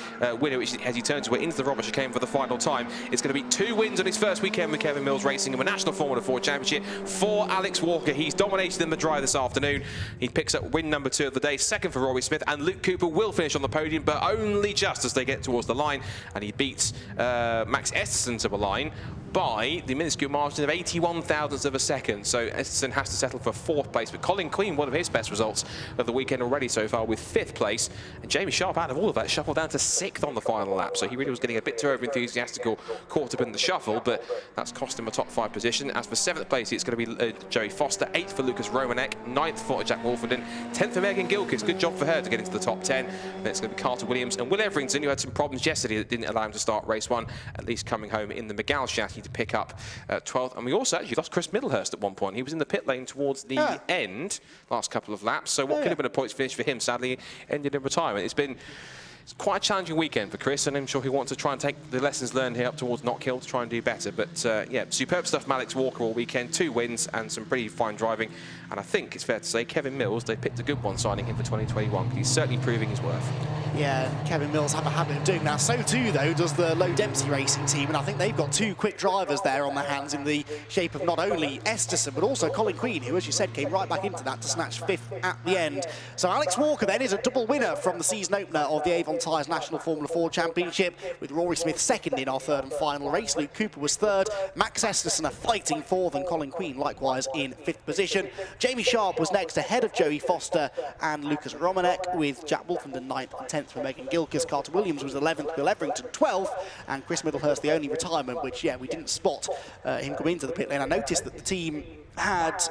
winner, which as he turns into the Robert chicane for the final time, it's going to be 2 wins on his first weekend with Kevin Mills Racing in the National Formula Ford Championship for Alex Walker. He's dominated in the drive this afternoon. He picks up win number 2 of the day, 2nd for Rory Smith, and Luke Cooper will finish on the podium, but only just as they get towards the line, and he beats Max Esterson to the line. by the minuscule margin of 81 thousandths of a second. So Esterson has to settle for 4th place. But Colin Queen, one of his best results of the weekend already so far, with 5th place. And Jamie Sharp, out of all of that, shuffled down to 6th on the final lap. So he really was getting a bit too over-enthusiastic or caught up in the shuffle, but that's cost him a top 5 position. As for 7th place, it's going to be Joey Foster, 8th for Lucas Romanek, 9th for Jack Wolfenden, 10th for Megan Gilkis. Good job for her to get into the top 10. Then it's going to be Carter Williams and Will Everington, who had some problems yesterday that didn't allow him to start race 1, at least coming home in the McGall chassis to pick up 12th. And we also actually lost Chris Middlehurst at one point. He was in the pit lane towards the end, last couple of laps. So what could have been a points finish for him, sadly, ended in retirement. It's quite a challenging weekend for Chris, and I'm sure he wants to try and take the lessons learned here up towards Knockhill to try and do better. But yeah, superb stuff from Alex Walker all weekend. 2 wins and some pretty fine driving. And I think it's fair to say Kevin Mills, they picked a good one signing him for 2021, because he's certainly proving his worth.
Yeah, Kevin Mills have a habit of doing that. So too, though, does the Low Dempsey Racing team, and I think they've got 2 quick drivers there on their hands in the shape of not only Esterson, but also Colin Queen, who, as you said, came right back into that to snatch 5th at the end. So Alex Walker then is a double winner from the season opener of the Avon Tyres National Formula 4 Championship, with Rory Smith 2nd in our 3rd and final race. Luke Cooper was 3rd. Max Esterson a fighting 4th, and Colin Queen likewise in 5th position. Jamie Sharp was next ahead of Joey Foster and Lucas Romanek, with Jack Wolfenden 9th and 10th for Megan Gilkis. Carter Williams was 11th, Bill Everington 12th, and Chris Middlehurst the only retirement, which, yeah, we didn't spot him come into the pit lane. I noticed that the team had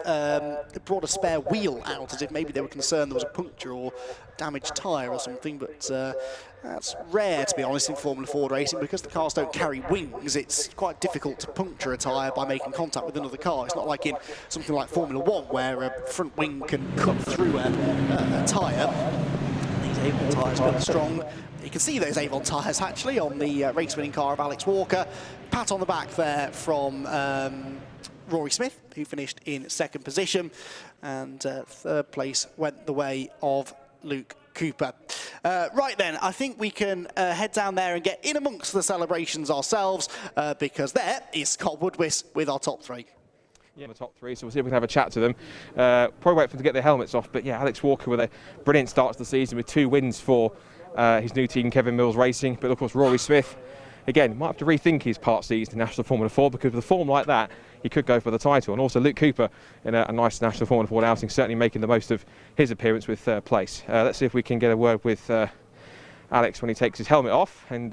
brought a spare wheel out, as if maybe they were concerned there was a puncture or damaged tyre or something, but that's rare, to be honest, in Formula Ford racing, because the cars don't carry wings. It's quite difficult to puncture a tyre by making contact with another car. It's not like in something like Formula 1, where a front wing can cut through a tyre. These Avon tyres are strong. You can see those Avon tyres actually on the race-winning car of Alex Walker. Pat on the back there from Rory Smith, who finished in 2nd position, and 3rd place went the way of Luke Cooper. Right then, I think we can head down there and get in amongst the celebrations ourselves, because there is Scott Woodwiss with our top 3.
Yeah, the top 3, so we'll see if we can have a chat to them. Probably wait for them to get their helmets off, but yeah, Alex Walker with a brilliant start to the season with 2 wins for his new team, Kevin Mills Racing. But of course, Rory Smith, again, might have to rethink his part season in National Formula 4, because with a form like that, he could go for the title. And also Luke Cooper in a nice National Formula 4 outing, certainly making the most of his appearance with 3rd place. Let's see if we can get a word with Alex when he takes his helmet off. And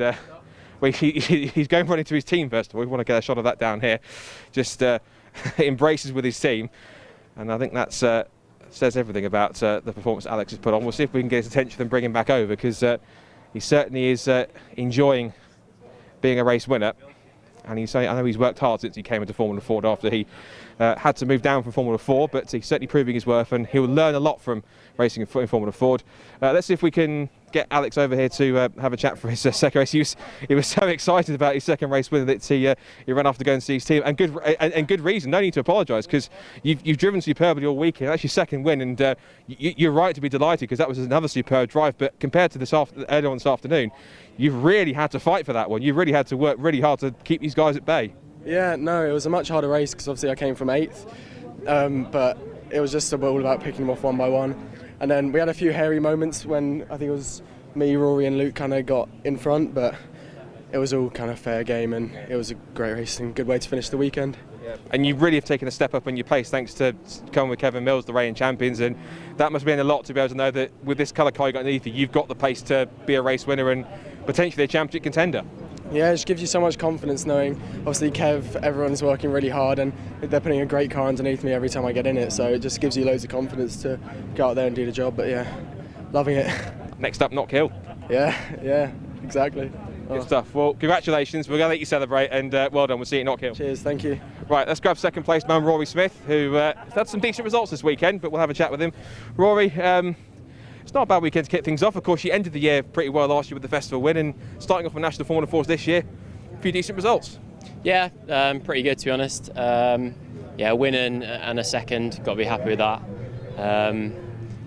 well, he's going running to his team first of all. We want to get a shot of that down here. Just embraces with his team. And I think that says everything about the performance Alex has put on. We'll see if we can get his attention and bring him back over, because he certainly is enjoying being a race winner. And I know he's worked hard since he came into Formula Ford after he had to move down from Formula 4, but he's certainly proving his worth, and he'll learn a lot from racing in Formula Ford. Let's see if we can get Alex over here to have a chat for his 2nd race. He was so excited about his 2nd race win that he ran off to go and see his team, and good reason. No need to apologise, because you've driven superbly all weekend. That's your 2nd win, and you're right to be delighted, because that was another superb drive. But compared to earlier on this afternoon, you've really had to fight for that one. You've really had to work really hard to keep these guys at bay. Yeah, no, it was a much harder race, because obviously I came from 8th, but it was just all about picking them off one by one. And then we had a few hairy moments when I think it was me, Rory and Luke kind of got in front, but it was all kind of fair game, and it was a great race and good way to finish the weekend. Yeah. And you really have taken a step up in your pace thanks to coming with Kevin Mills, the reigning champions, and that must have been a lot to be able to know that with this colour car you got underneath you, you've got the pace to be a race winner and potentially a championship contender. Yeah, it just gives you so much confidence knowing, obviously Kev, everyone's working really hard and they're putting a great car underneath me every time I get in it, so it just gives you loads of confidence to go out there and do the job. But yeah, loving it. Next up, Knockhill. Yeah, exactly. Good stuff. Well, congratulations. We're going to let you celebrate, and well done. We'll see you at Knockhill. Cheers, thank you. Right, let's grab 2nd place man Rory Smith, who has had some decent results this weekend, but we'll have a chat with him. Rory, it's not a bad weekend to kick things off. Of course, you ended the year pretty well last year with the festival win, and starting off with National Formula 4s this year, a few decent results. Yeah, pretty good to be honest. Yeah, a win and a 2nd, got to be happy with that.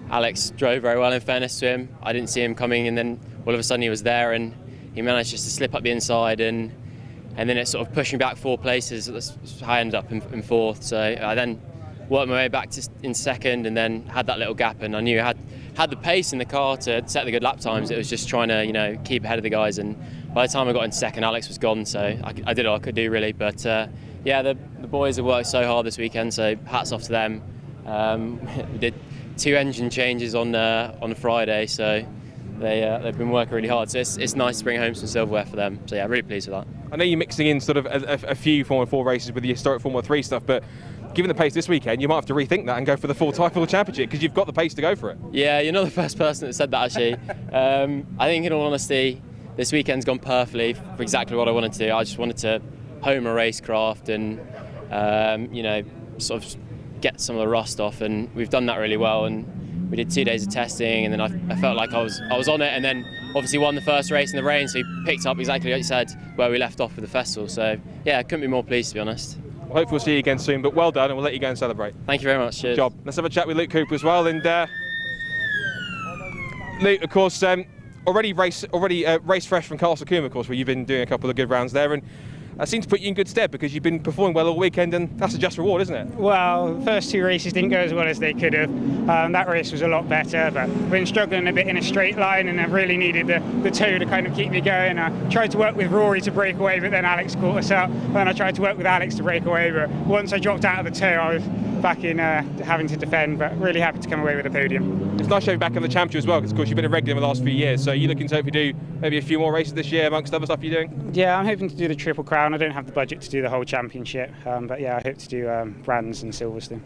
Alex drove very well, in fairness to him. I didn't see him coming, and then all of a sudden he was there, and he managed just to slip up the inside, and then it sort of pushed me back 4 places. That's how I ended up in 4th. So I then worked my way back in 2nd, and then had that little gap, and I knew I had
had the pace in the car to set the good lap times. It was just trying to, you know, keep ahead of the guys. And by the time I got in second, Alex was gone, so I did all I could do really. But yeah, the boys have worked so hard this weekend, so hats off to them. We did 2 engine changes on Friday, so they've been working really hard. So it's nice to bring home some silverware for them. So yeah, really pleased with that.
I know you're mixing in sort of a few Formula 4 races with the historic Formula 3 stuff, but given the pace this weekend, you might have to rethink that and go for the full Tyre Championship because you've got the pace to go for it.
Yeah, you're not the first person that said that actually. I think in all honesty, this weekend's gone perfectly for exactly what I wanted to do. I just wanted to home a racecraft and you know, sort of get some of the rust off, and we've done that really well. And we did 2 days of testing, and then I felt like I was on it, and then obviously won the first race in the rain, so we picked up exactly like you said where we left off with the festival. So yeah, I couldn't be more pleased, to be honest.
Well, hopefully we'll see you again soon, but well done, and we'll let you go and celebrate.
Thank you very much. Cheers.
Good job. Let's have a chat with Luke Cooper as well. And Luke, of course, already race fresh from Castle Combe, of course, where you've been doing a couple of good rounds there, and that seems to put you in good stead because you've been performing well all weekend, and that's a just reward, isn't it?
Well, the first 2 races didn't go as well as they could have. That race was a lot better, but I've been struggling a bit in a straight line, and I really needed the toe to kind of keep me going. I tried to work with Rory to break away, but then Alex caught us up. Then I tried to work with Alex to break away, but once I dropped out of the toe, I was back in having to defend, but really happy to come away with a podium.
It's nice to have you back in the championship as well, because of course you've been a regular in the last few years, so you're looking to hopefully do maybe a few more races this year amongst other stuff you're doing?
Yeah, I'm hoping to do the Triple Crown. I don't have the budget to do the whole championship, but yeah, I hope to do bronze and silver still.